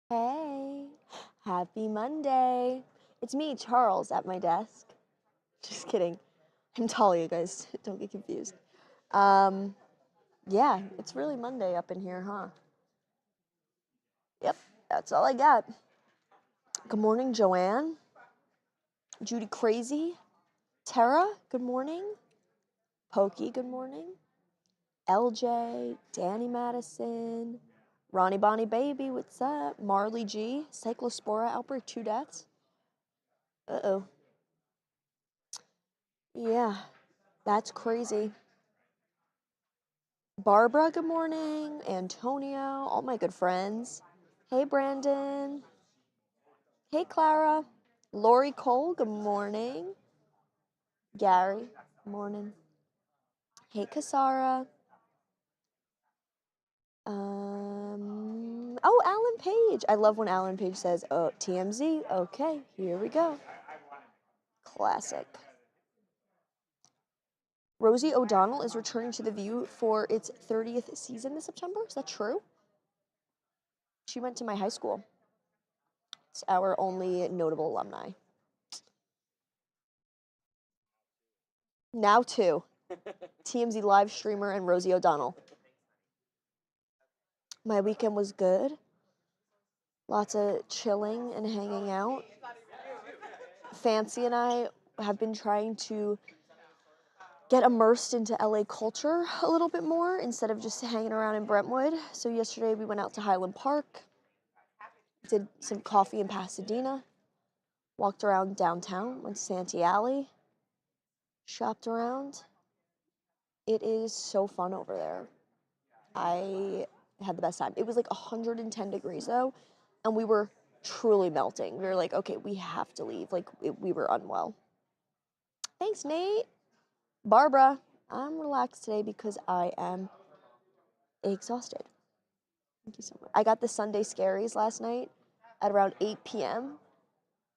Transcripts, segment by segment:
Hey, happy Monday. It's me, Charles, at my desk. Just kidding. I'm Talia, guys. Don't get confused. Um, yeah, it's really Monday up in here, huh? Yep, that's all I got. Good morning, Joanne. Judy Crazy. Tara, good morning. Pokey, good morning. LJ, Danny Madison, Ronnie Bonnie Baby, what's up? Marley G, Cyclospora outbreak, 2 deaths. Uh-oh. Yeah, that's crazy. Barbara, good morning. Antonio, all my good friends. Hey, Brandon. Hey, Clara. Lori Cole, good morning. Gary, morning. Hey, Kasara. Oh, Alan Page. I love when Alan Page says, oh, TMZ. Okay, here we go. Classic. Rosie O'Donnell is returning to The View for its 30th season this September. Is that true? She went to my high school. It's our only notable alumni. Now two. TMZ live streamer and Rosie O'Donnell. My weekend was good. Lots of chilling and hanging out. Fancy and I have been trying to get immersed into LA culture a little bit more instead of just hanging around in Brentwood. So yesterday we went out to Highland Park, did some coffee in Pasadena, walked around downtown, went to Santee Alley, shopped around. It is so fun over there. I had the best time. It was like 110 degrees though, and we were truly melting. We were like, okay, we have to leave. Like, we were unwell. Thanks, Nate. Barbara, I'm relaxed today because I am exhausted. Thank you so much. I got the Sunday scaries last night at around 8 p.m.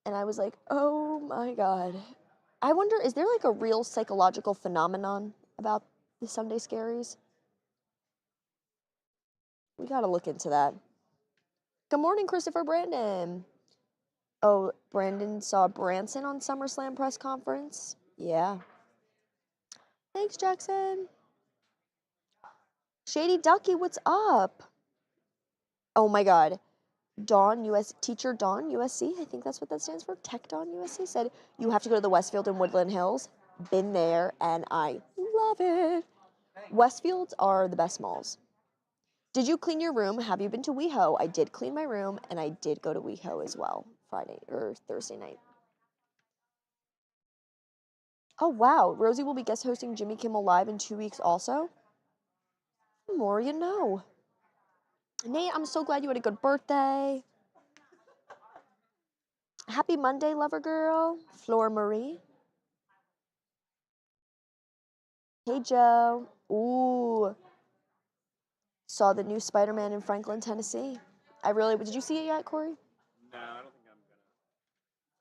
and I was like, oh my God. I wonder, is there like a real psychological phenomenon about the Sunday scaries? We gotta look into that. Good morning, Christopher Brandon. Oh, Brandon saw Branson on SummerSlam press conference. Yeah. Thanks, Jackson. Shady Ducky, what's up? Oh my God. Dawn, teacher Dawn, USC, I think that's what that stands for. Tech Dawn, USC, said you have to go to the Westfield in Woodland Hills. Been there, and I love it. Westfields are the best malls. Did you clean your room? Have you been to WeHo? I did clean my room, and I did go to WeHo as well, Friday or Thursday night. Oh, wow. Rosie will be guest hosting Jimmy Kimmel Live in 2 weeks also. The more you know. Nate, I'm so glad you had a good birthday. Happy Monday, lover girl. Flora Marie. Hey, Joe. Ooh. Saw the new Spider-Man in Franklin, Tennessee. Did you see it yet, Corey? No, I don't think I'm gonna.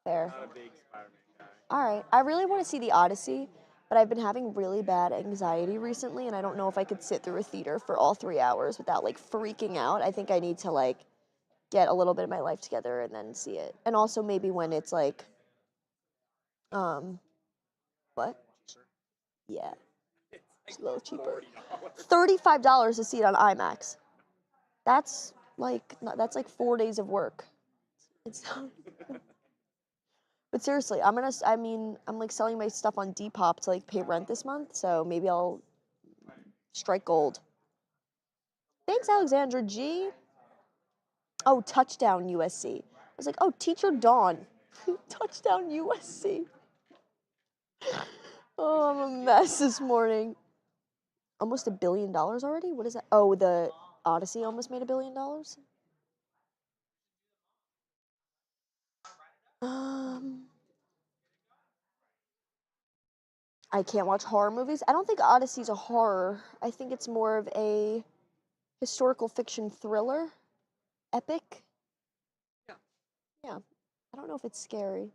Fair. I'm not a big Spider-Man guy. All right. I really want to see the Odyssey, but I've been having really bad anxiety recently, and I don't know if I could sit through a theater for all 3 hours without, like, freaking out. I think I need to, like, get a little bit of my life together and then see it. And also maybe when it's, like, what? Yeah. It's a little cheaper. $35 to see it on IMAX. That's like 4 days of work. It's But seriously, I'm like selling my stuff on Depop to like pay rent this month, so maybe I'll strike gold. Thanks, Alexandra G. Oh, touchdown USC. I was like, oh, teacher Dawn. Touchdown USC. Oh, I'm a mess this morning. Almost $1 billion already? What is that? Oh, the Odyssey almost made $1 billion? I can't watch horror movies. I don't think Odyssey's a horror. I think it's more of a historical fiction thriller. Epic. Yeah. I don't know if it's scary.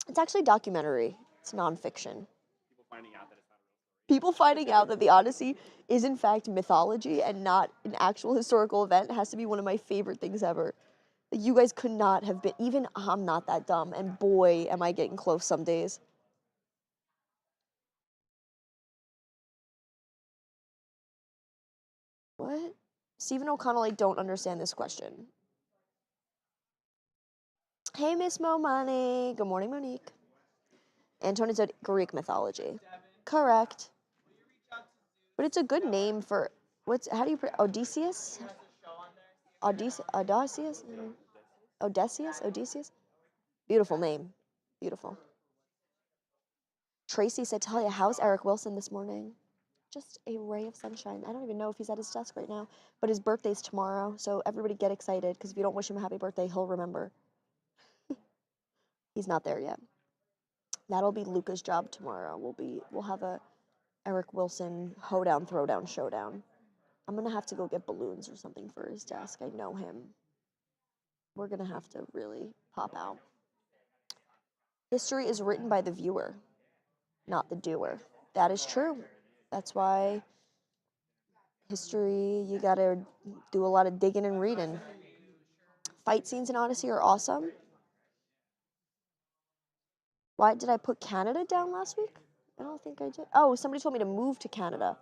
It's actually a documentary. It's nonfiction. People finding out that it's not a real People finding out that the Odyssey is in fact mythology and not an actual historical event has to be one of my favorite things ever. You guys could not have been, even I'm not that dumb, and boy, am I getting close some days. What? Stephen O'Connell, I don't understand this question. Hey, Miss Mo Money. Good morning, Monique. Antonin said Greek mythology. Correct. But it's a good name for, how do you, Odysseus? Odysseus? Odysseus? Beautiful name. Beautiful. Tracy said, Talia, how's Eric Wilson this morning? Just a ray of sunshine. I don't even know if he's at his desk right now, but his birthday's tomorrow, so everybody get excited, because if you don't wish him a happy birthday, he'll remember. He's not there yet. That'll be Luca's job tomorrow. We'll have a Eric Wilson hoedown, throwdown, showdown. I'm gonna have to go get balloons or something for his desk. I know him. We're gonna have to really pop out. History is written by the viewer, not the doer. That is true. That's why history, you gotta do a lot of digging and reading. Fight scenes in Odyssey are awesome. Why did I put Canada down last week? I don't think I did. Oh, somebody told me to move to Canada.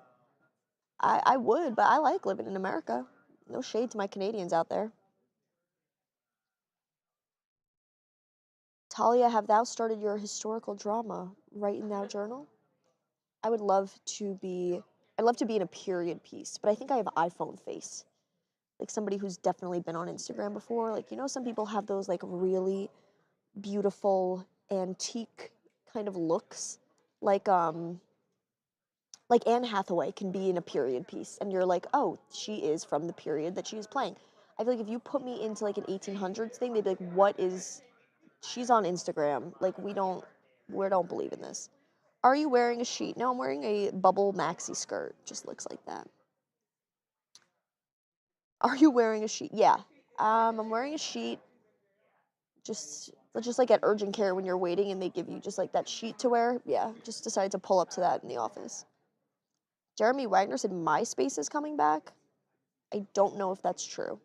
I would, but I like living in America. No shade to my Canadians out there. Talia, have thou started your historical drama? Write in thou journal? I'd love to be in a period piece, but I think I have iPhone face. Like somebody who's definitely been on Instagram before. Like, you know, some people have those like really beautiful antique kind of looks. Like Anne Hathaway can be in a period piece and you're like, oh, she is from the period that she is playing. I feel like if you put me into like an 1800s thing, they'd be like, what is, she's on Instagram. Like we don't believe in this. Are you wearing a sheet? No, I'm wearing a bubble maxi skirt. Just looks like that. Are you wearing a sheet? Yeah. I'm wearing a sheet. Just like at urgent care when you're waiting and they give you just like that sheet to wear. Yeah, just decided to pull up to that in the office. Jeremy Wagner said MySpace is coming back. I don't know if that's true.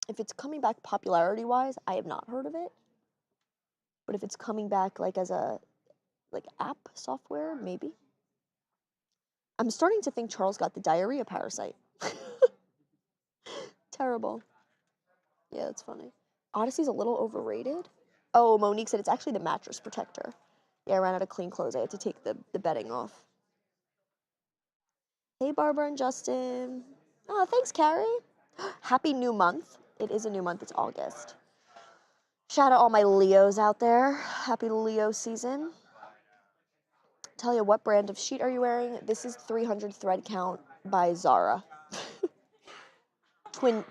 If it's coming back popularity-wise, I have not heard of it. But if it's coming back like as a app software, maybe. I'm starting to think Charles got the diarrhea parasite. Terrible. Yeah, that's funny. Odyssey's a little overrated. Oh, Monique said it's actually the mattress protector. Yeah, I ran out of clean clothes. I had to take the bedding off. Hey, Barbara and Justin. Oh, thanks, Carrie. Happy new month. It is a new month. It's August. Shout out all my Leos out there. Happy Leo season. Tell you, what brand of sheet are you wearing? This is 300 thread count by Zara.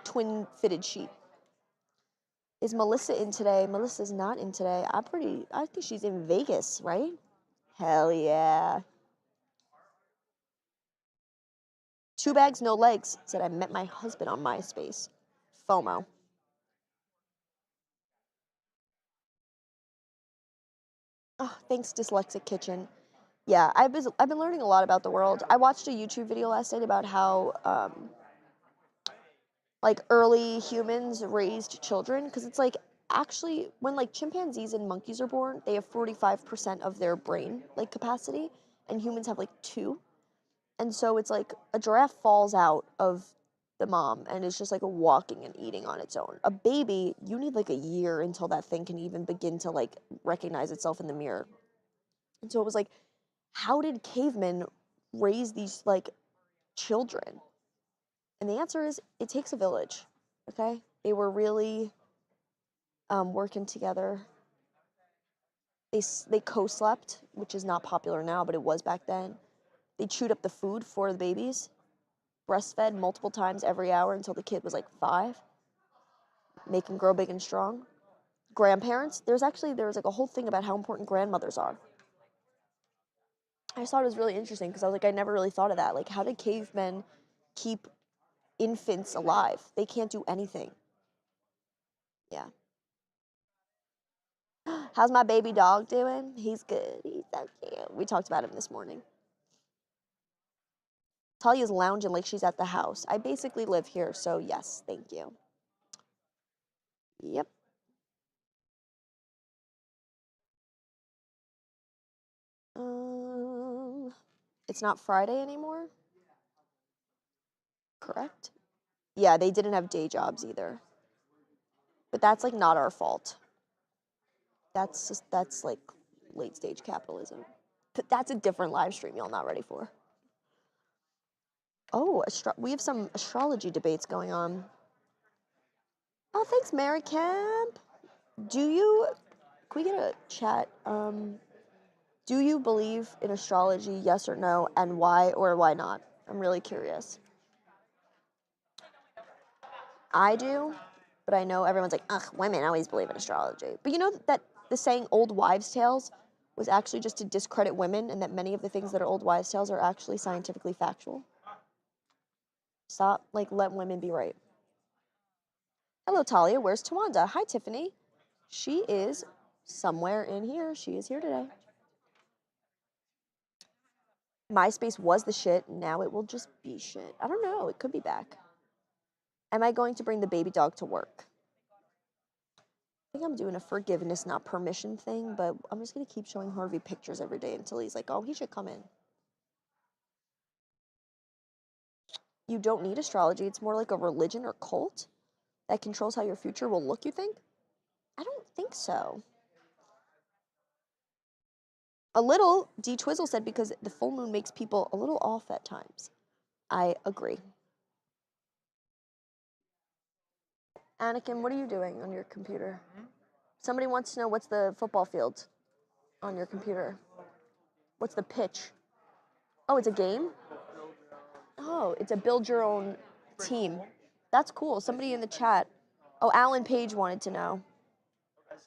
twin fitted sheet. Is Melissa in today? Melissa's not in today. I think she's in Vegas, right? Hell yeah. 2 bags, no legs. Said I met my husband on MySpace. FOMO. Oh, thanks, Dyslexic Kitchen. Yeah, I've been learning a lot about the world. I watched a YouTube video last night about how like early humans raised children, because it's like actually when like chimpanzees and monkeys are born, they have 45% of their brain like capacity, and humans have like 2. And so it's like a giraffe falls out of the mom and is just like walking and eating on its own. A baby, you need like a year until that thing can even begin to like recognize itself in the mirror. And so it was like, how did cavemen raise these like children? And the answer is it takes a village. Okay? They were really working together. They co-slept, which is not popular now, but it was back then. They chewed up the food for the babies, breastfed multiple times every hour until the kid was like 5, make them grow big and strong. Grandparents, there's like a whole thing about how important grandmothers are. I just thought it was really interesting because I was like, I never really thought of that. Like, how did cavemen keep infants alive? They can't do anything. Yeah. How's my baby dog doing? He's good. He's so cute. We talked about him this morning. Talia's lounging like she's at the house. I basically live here, so yes, thank you. Yep. It's not Friday anymore? Correct? Yeah, they didn't have day jobs either. But that's like not our fault. That's like late stage capitalism. That's a different live stream y'all not ready for. Oh, we have some astrology debates going on. Oh, thanks, Mary Camp. Can we get a chat? Do you believe in astrology, yes or no, and why or why not? I'm really curious. I do, but I know everyone's like, ugh, women always believe in astrology. But you know that the saying old wives' tales was actually just to discredit women, and that many of the things that are old wives' tales are actually scientifically factual? Stop, let women be right. Hello, Talia. Where's Tawanda? Hi, Tiffany. She is somewhere in here. She is here today. MySpace was the shit. Now it will just be shit. I don't know. It could be back. Am I going to bring the baby dog to work? I think I'm doing a forgiveness, not permission thing, but I'm just going to keep showing Harvey pictures every day until he's like, oh, he should come in. You don't need astrology. It's more like a religion or cult that controls how your future will look, you think? I don't think so. A little, D Twizzle said, because the full moon makes people a little off at times. I agree. Anakin, what are you doing on your computer? Somebody wants to know what's the football field on your computer. What's the pitch? Oh, it's a game? Oh, it's a build your own team. That's cool. Somebody in the chat. Oh, Alan Page wanted to know. As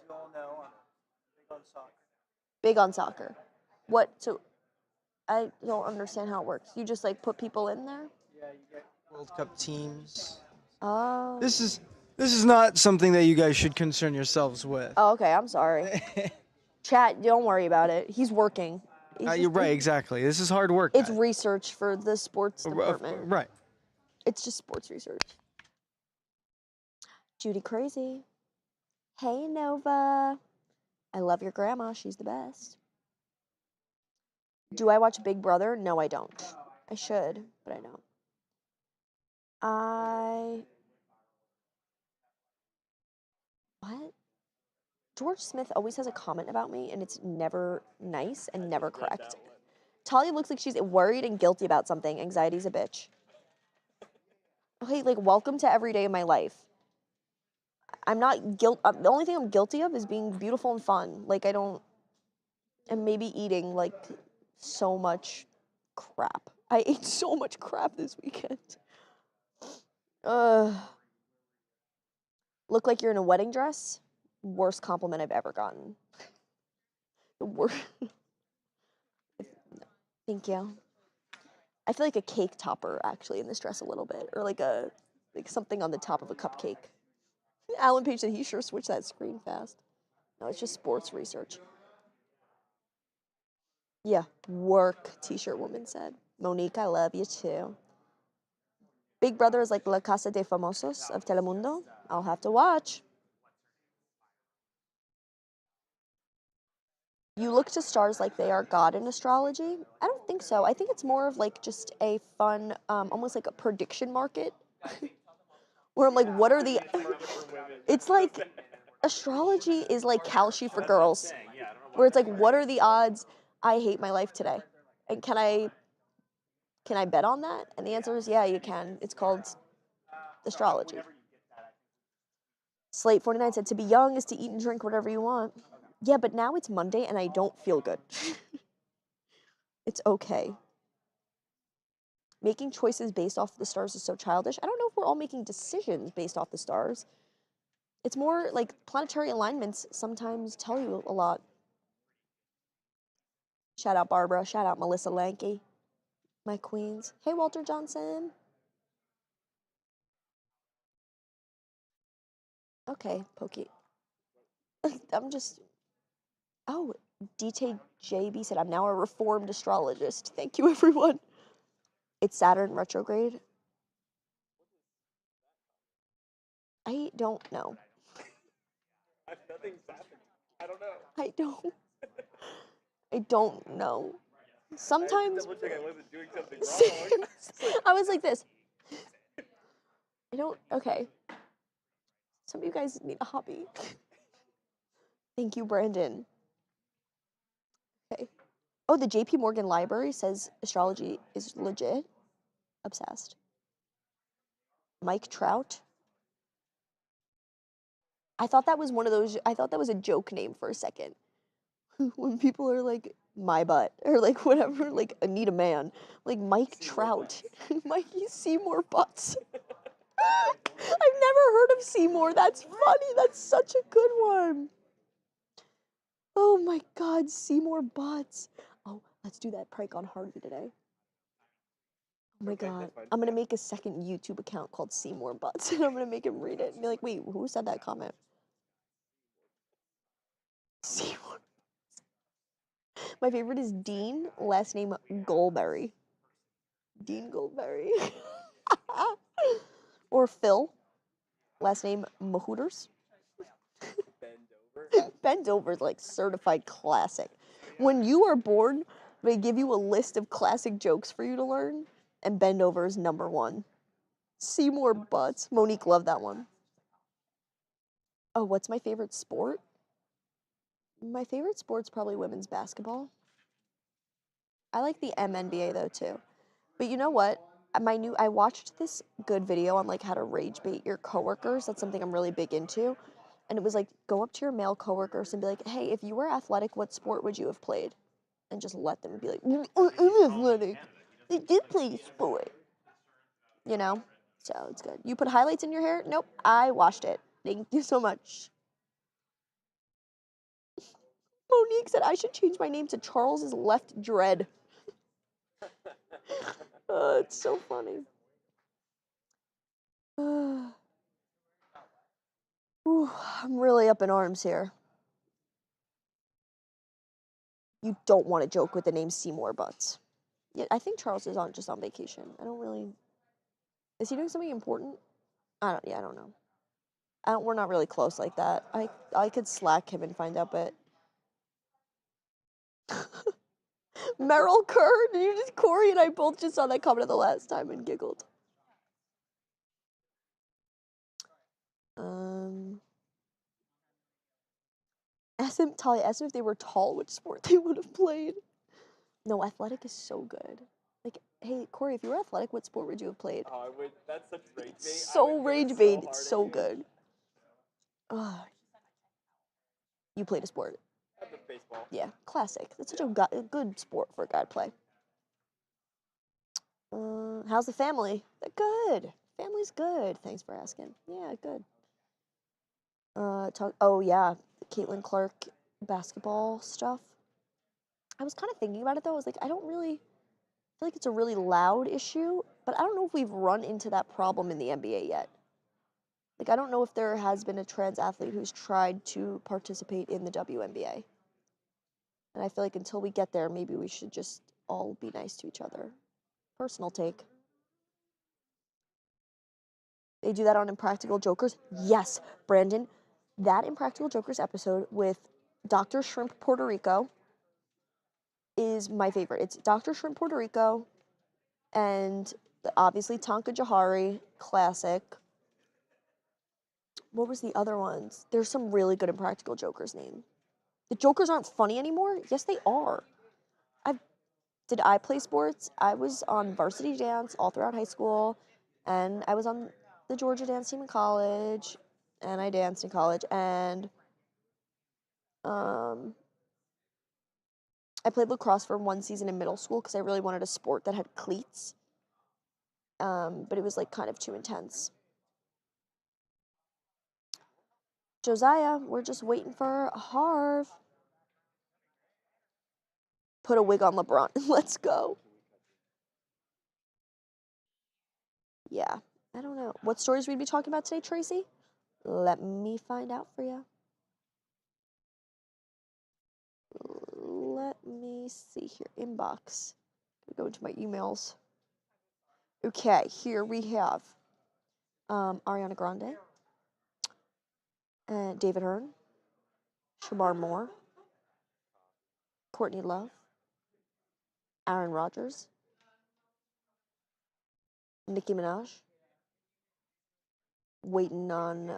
you all know, I'm big on soccer. Big on soccer. What? So I don't understand how it works. You just put people in there? Yeah, you get World Cup teams. Oh. This is not something that you guys should concern yourselves with. Oh, okay. I'm sorry. Chat, don't worry about it. He's working. You're right, exactly. This is hard work. It's research for the sports department. Right. It's just sports research. Judy Crazy. Hey, Nova. I love your grandma. She's the best. Do I watch Big Brother? No, I don't. I should, but I don't. What? George Smith always has a comment about me, and it's never nice and never correct. Talia looks like she's worried and guilty about something. Anxiety's a bitch. Okay, welcome to every day of my life. I'm not the only thing I'm guilty of is being beautiful and fun. And maybe eating, so much crap. I ate so much crap this weekend. Look like you're in a wedding dress? Worst compliment I've ever gotten. The worst. Thank you. I feel like a cake topper, actually, in this dress a little bit. Or like something on the top of a cupcake. Alan Page said he sure switched that screen fast. No, it's just sports research. Yeah, work, t-shirt woman said. Monique, I love you too. Big Brother is like La Casa de Famosos of Telemundo. I'll have to watch. You look to stars like they are God in astrology? I don't think so. I think it's more of just a fun, almost like a prediction market. Where I'm like, what are the... It's like, astrology is like Kalshi for girls. Where it's like, what are the odds I hate my life today? And can I bet on that? And the answer is, yeah, you can. It's called astrology. Slate49 said, to be young is to eat and drink whatever you want. Yeah, but now it's Monday and I don't feel good. It's okay. Making choices based off the stars is so childish. I don't know if we're all making decisions based off the stars. It's more like planetary alignments sometimes tell you a lot. Shout out Barbara. Shout out Melissa Lanky. My queens. Hey, Walter Johnson. Okay, Pokey. I'm just. Oh, DTJB said, I'm now a reformed astrologist. Thank you, everyone. It's Saturn retrograde. I don't know. Nothing's happening. I don't know. I don't know. Sometimes. Double check I wasn't doing something wrong. I was like this. I don't. Okay. Some of you guys need a hobby. Thank you, Brandon. Okay. Oh, the JP Morgan Library says astrology is legit. Obsessed. Mike Trout. I thought that was one of those. I thought that was a joke name for a second. When people are like, my butt, or like whatever, like Anita Man, like Mike Trout. Mikey Seymour Butts. I've never heard of Seymour. That's funny. That's such a good one. Oh my God, Seymour Butts. Oh, let's do that prank on Harvey today. Oh my God. I'm going to make a second YouTube account called Seymour Butts, and I'm going to make him read it and be like, wait, who said that comment? Seymour. My favorite is Dean, last name Goldberry. Dean Goldberry. Or Phil, last name Mahooters. Bend Over is like certified classic. When you are born, they give you a list of classic jokes for you to learn, and Bend Over is number one. Seymour Butts. Monique loved that one. Oh, what's my favorite sport? My favorite sport's probably women's basketball. I like the MNBA though too. But you know what? I watched this good video on like how to rage bait your coworkers. That's something I'm really big into. And it was like, go up to your male coworkers and be like, hey, if you were athletic, what sport would you have played? And just let them be like, I'm athletic. They did play sport. You know? So it's good. You put highlights in your hair? Nope. I washed it. Thank you so much. Monique said I should change my name to Charles's Left Dread. It's so funny. Ooh, I'm really up in arms here. You don't want to joke with the name Seymour Butts. Yeah, I think Charles is just on vacation. I don't really. Is he doing something important? I don't know. We're not really close like that. I could Slack him and find out, but. Meryl Kerr, Corey and I both just saw that comment the last time and giggled. Talia asked him if they were tall, which sport they would have played. No, athletic is so good. Like, hey, Corey, if you were athletic, what sport would you have played? Oh, I would. That's such rage bait. So rage bait. It's so good. You played a sport. Baseball. Yeah, classic. That's such a good sport for a guy to play. How's the family? They're good. Family's good. Thanks for asking. Yeah, good. Oh yeah, Caitlin Clark basketball stuff. I was kind of thinking about it though. I was like, I don't really feel like it's a really loud issue, but I don't know if we've run into that problem in the NBA yet. Like, I don't know if there has been a trans athlete who's tried to participate in the WNBA. And I feel like until we get there, maybe we should just all be nice to each other. Personal take. They do that on Impractical Jokers? Yes, Brandon. That Impractical Jokers episode with Dr. Shrimp Puerto Rico is my favorite. It's Dr. Shrimp Puerto Rico and obviously Tonka Jahari, classic. What was the other ones? There's some really good Impractical Jokers name. The Jokers aren't funny anymore? Yes, they are. Did I play sports? I was on varsity dance all throughout high school, and I was on the Georgia dance team in college, and I danced in college, and I played lacrosse for one season in middle school because I really wanted a sport that had cleats, but it was like kind of too intense. Josiah, we're just waiting for Harv. Put a wig on LeBron. Let's go. Yeah, I don't know. What stories we'd be talking about today, Tracy? Let me find out for you. Let me see here. Inbox. Go into my emails. Okay, here we have Ariana Grande, David Hearn, Shamar Moore, Courtney Love, Aaron Rodgers, Nicki Minaj, waiting on,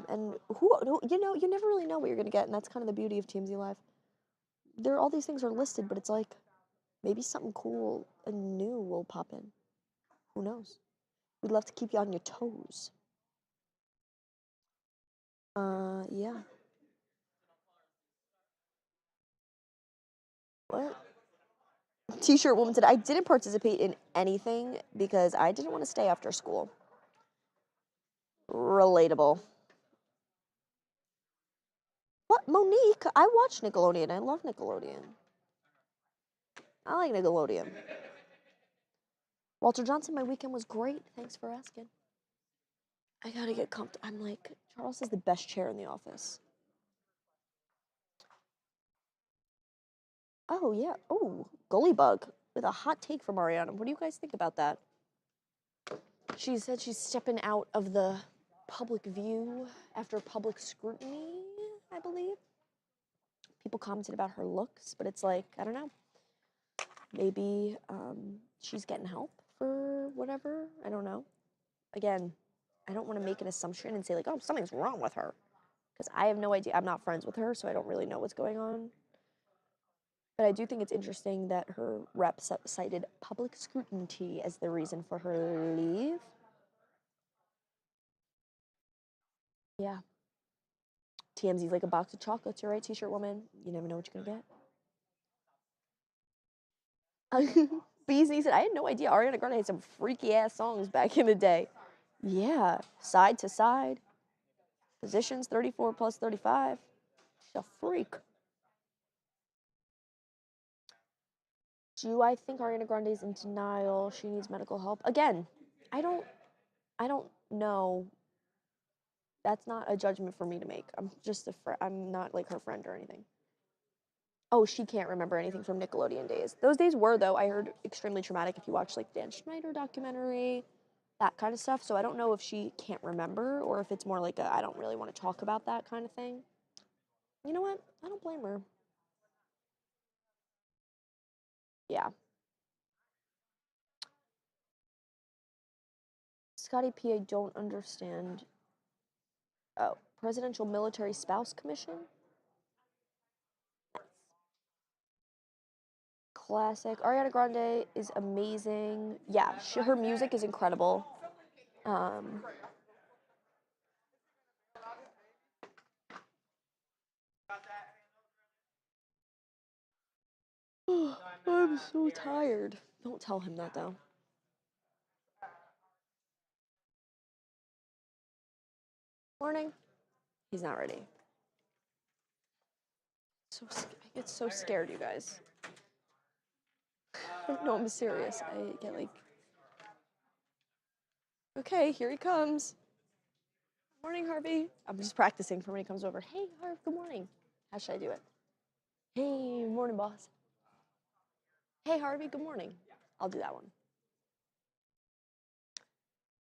and who, you never really know what you're gonna get, and that's kind of the beauty of TMZ Live. All these things are listed, but it's like, maybe something cool and new will pop in. Who knows? We'd love to keep you on your toes. Yeah. What? T-shirt woman said, I didn't participate in anything because I didn't want to stay after school. Relatable. What? Monique? I watch Nickelodeon. I love Nickelodeon. I like Nickelodeon. Walter Johnson, my weekend was great. Thanks for asking. I gotta get comfortable. I'm like, Charles is the best chair in the office. Oh, yeah. Oh, Gully Bug with a hot take from Ariana. What do you guys think about that? She said she's stepping out of the public view after public scrutiny, I believe. People commented about her looks, but it's like, I don't know. Maybe she's getting help for whatever. I don't know. Again, I don't want to make an assumption and say, like, oh, something's wrong with her. Because I have no idea. I'm not friends with her, so I don't really know what's going on. But I do think it's interesting that her rep cited public scrutiny as the reason for her leave. Yeah. TMZ's like a box of chocolates, you're right, T-shirt woman. You never know what you're gonna get. Beasley said, I had no idea Ariana Grande had some freaky ass songs back in the day. Yeah, side to side. Positions 34 plus 35. She's a freak. Do I think Ariana Grande's in denial? She needs medical help. Again, I don't know. That's not a judgment for me to make. I'm just I'm not like her friend or anything. Oh, she can't remember anything from Nickelodeon days. Those days were, though, I heard, extremely traumatic if you watch like Dan Schneider documentary, that kind of stuff. So I don't know if she can't remember or if it's more like I don't really want to talk about that kind of thing. You know what? I don't blame her. Yeah. Scotty P, I don't understand. Oh, Presidential Military Spouse Commission? Classic. Ariana Grande is amazing. Yeah, her music is incredible. I'm so tired. Don't tell him that, though. Morning. He's not ready. I get so scared, you guys. No, I'm serious. I get like, okay, here he comes. Morning, Harvey. I'm just practicing for when he comes over. Hey, Harv, good morning. How should I do it? Hey, morning, boss. Hey, Harvey, good morning. I'll do that one.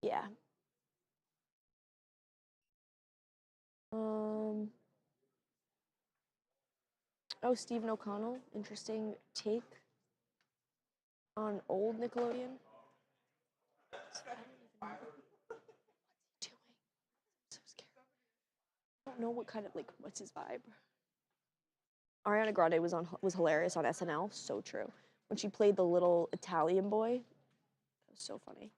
Yeah. Oh, Stephen O'Connell. Interesting take on old Nickelodeon. I don't even know what he's doing. I'm so scared. I don't know what kind of, like, what's his vibe? Ariana Grande was hilarious on SNL. So true. When she played the little Italian boy, that was so funny.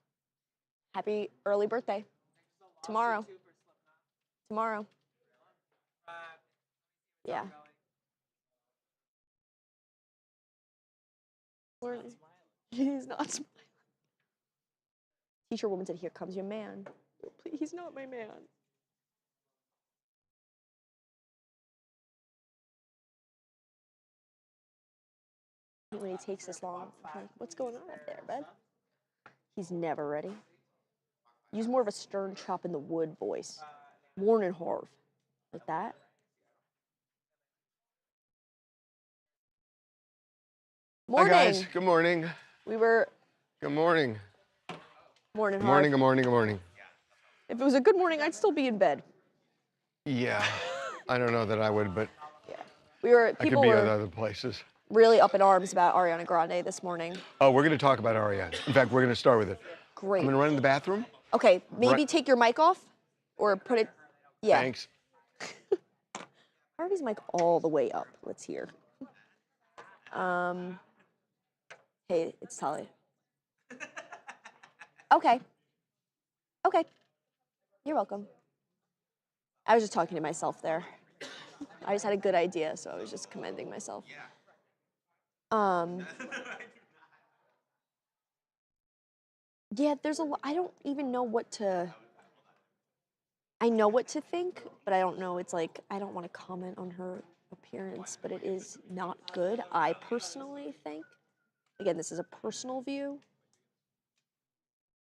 Happy early birthday. Tomorrow. Tomorrow. Yeah. He's not smiling. Teacher woman said, here comes your man. Please, he's not my man. When he takes this long, I'm like, what's going on up there, bud? He's never ready. Use more of a stern chop in the wood voice. Warren and Harv. Like that. Morning. Hi guys, good morning. We were. Good morning. Morning, Good morning, Harv. good morning, good morning. If it was a good morning, I'd still be in bed. Yeah, I don't know that I would, but Yeah. People I could be at were other places. really up in arms about Ariana Grande this morning. Oh, we're gonna talk about Ariana. In fact, we're gonna start with it. Great. I'm gonna run in the bathroom. Okay, maybe Right. take your mic off or put it. Yeah. Thanks. Harvey's mic all the way up. Let's hear. Hey, it's Tali. Okay. Okay. You're welcome. I was just talking to myself there. I just had a good idea, so I was just commending myself. Yeah, there's a lot. I don't even know what to. I know what to think, but I don't know. It's like, I don't want to comment on her appearance, but it is not good, I personally think. Again, this is a personal view.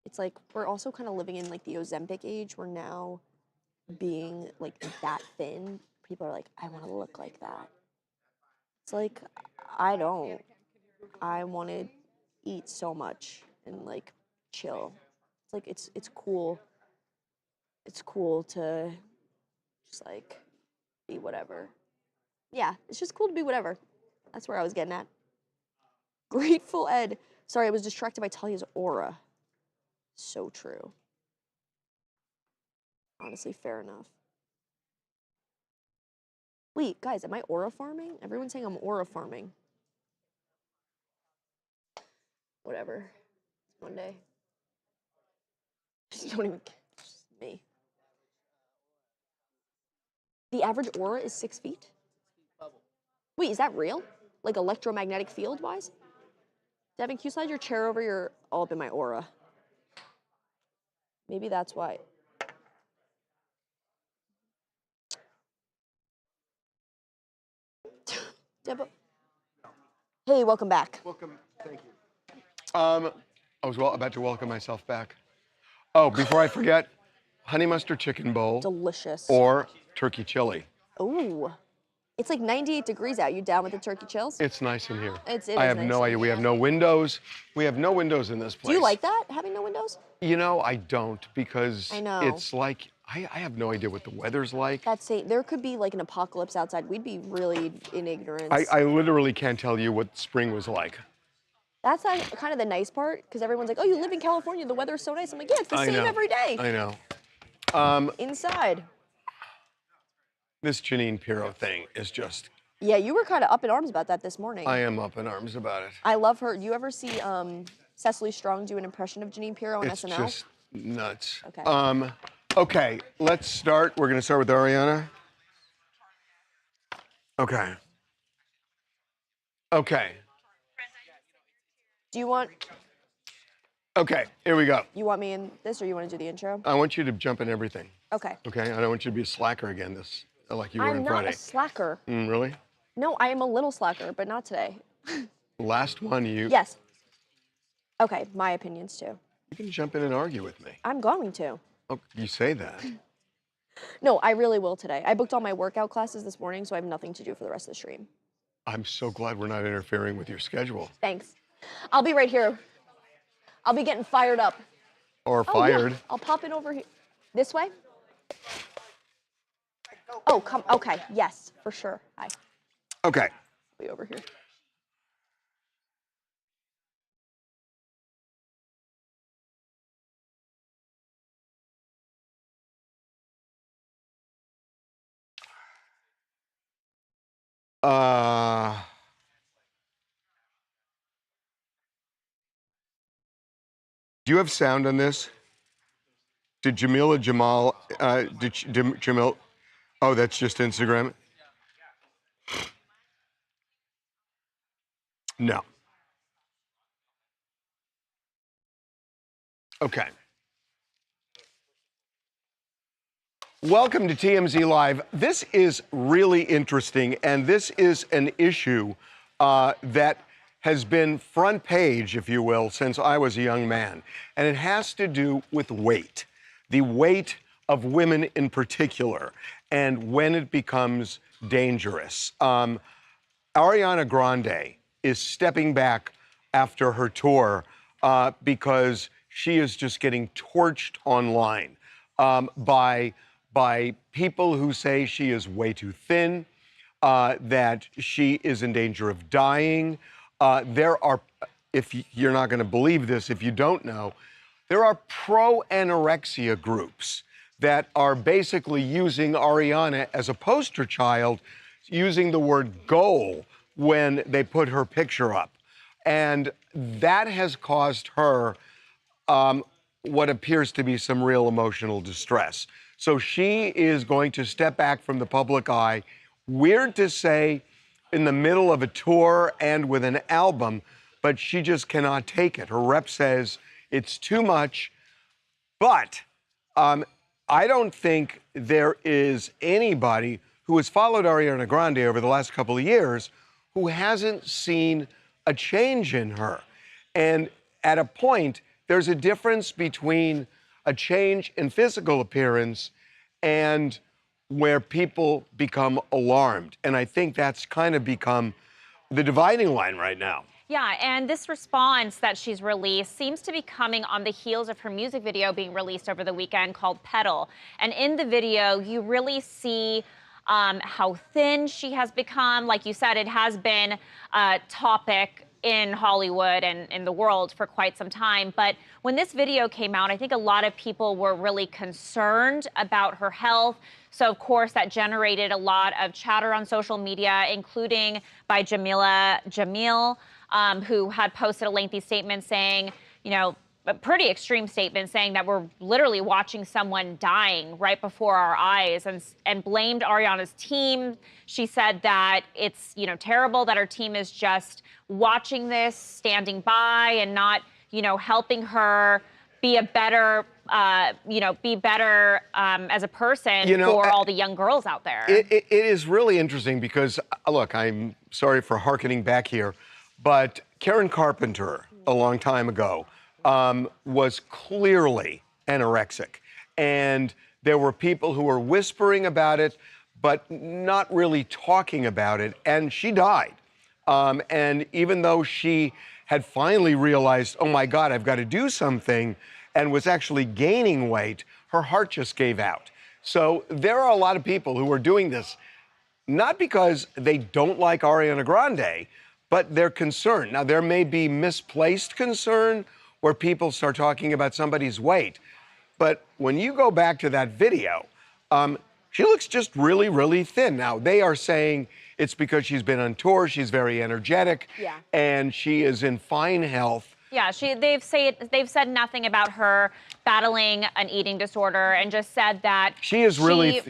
It's like, we're also kind of living in like the Ozempic age where now being like that thin, people are like, I want to look like that. It's like, I don't. I want to eat so much and like chill. It's like, it's cool. It's cool to just like be whatever. Yeah, it's just cool to be whatever. That's where I was getting at. Grateful Ed. Sorry, I was distracted by Talia's aura. So true. Honestly, fair enough. Wait, guys, am I aura farming? Everyone's saying I'm aura farming. Whatever. It's Monday. You don't even care. It's just me. The average aura is 6 feet? Wait, is that real? Like electromagnetic field wise? Devin, can you slide your chair over? You're all up in my aura. Maybe that's why. Debo. Hey, welcome back. Welcome, thank you. I was about to welcome myself back. Oh, before I forget, honey mustard chicken bowl Delicious. or turkey chili. Ooh. It's like 98 degrees out. You down with the turkey chills? It's nice in here. It I is have nice no in idea. We here. have no windows. We have no windows in this place. Do you like that, having no windows? You know, I don't, because I know. it's like, I have no idea what the weather's like. That's it. There could be like an apocalypse outside. We'd be really in ignorance. I literally can't tell you what spring was like. That's kind of the nice part, because everyone's like, oh, you live in California, the weather's so nice. I'm like, yeah, it's the same every day. I know. Inside. This Janine Pirro thing is just... Yeah, you were kind of up in arms about that this morning. I am up in arms about it. I love her. Do you ever see Cecily Strong do an impression of Janine Pirro on It's SNL? just nuts. Okay. Okay, let's start. We're gonna start with Ariana. Okay. Okay. Do you want Okay, here we go. me in this, or you want to do the intro? I want you to jump in everything. Okay. Okay, I don't want you to be a slacker again like you were I'm on not Friday. a slacker. Really? No, I am a little slacker, but not today. Last one, you Yes. Okay, my opinions too. can jump in and argue with me. I'm going to. Oh, you say that. No, I really will today. I booked all my workout classes this morning, so I have nothing to do for the rest of the stream. I'm so glad we're not interfering with your schedule. Thanks. I'll be right here. I'll be getting fired up. Or Oh, yeah. fired. I'll pop in over here. This way? Oh, come. Okay, yes, for sure. Hi. Okay. Be over here. Do you have sound on this? Did Jamila Jamal, Jamil, oh, that's just Instagram? No. Okay. Welcome to TMZ Live. This is really interesting, and this is an issue that has been front page, if you will, since I was a young man. And it has to do with weight, the weight of women in particular, and when it becomes dangerous. Ariana Grande is stepping back after her tour because she is just getting torched online by people who say she is way too thin, that she is in danger of dying. There are, if you're not going to believe this, if you don't know, there are pro-anorexia groups that are basically using Ariana as a poster child, using the word goal when they put her picture up. And that has caused her what appears to be some real emotional distress. So she is going to step back from the public eye. Weird to say, in the middle of a tour and with an album, but she just cannot take it. Her rep says it's too much, but I don't think there is anybody who has followed Ariana Grande over the last couple of years who hasn't seen a change in her. And at a point, there's a difference between a change in physical appearance and where people become alarmed. And I think that's kind of become the dividing line right now. Yeah, and this response that she's released seems to be coming on the heels of her music video being released over the weekend called Pedal. And in the video, you really see how thin she has become. Like you said, it has been a topic in Hollywood and in the world for quite some time. But when this video came out, I think a lot of people were really concerned about her health. So, of course, that generated a lot of chatter on social media, including by Jamila Jamil, who had posted a lengthy statement saying, you know, a pretty extreme statement saying that we're literally watching someone dying right before our eyes, and blamed Ariana's team. She said that it's, you know, terrible that her team is just watching this, standing by, and not, you know, helping her be a better, be better as a person for all the young girls out there. It is really interesting because, look, I'm sorry for hearkening back here, but Karen Carpenter, a long time ago, was clearly anorexic. And there were people who were whispering about it, but not really talking about it. And she died. And even though she had finally realized, oh my God, I've got to do something, and was actually gaining weight, her heart just gave out. So there are a lot of people who are doing this, not because they don't like Ariana Grande, but they're concerned. Now, there may be misplaced concern where people start talking about somebody's weight. But when you go back to that video, she looks just really, really thin. Now, they are saying it's because she's been on tour, she's very energetic, and she is in fine health. Yeah, they've said nothing about her battling an eating disorder, and just said that she is really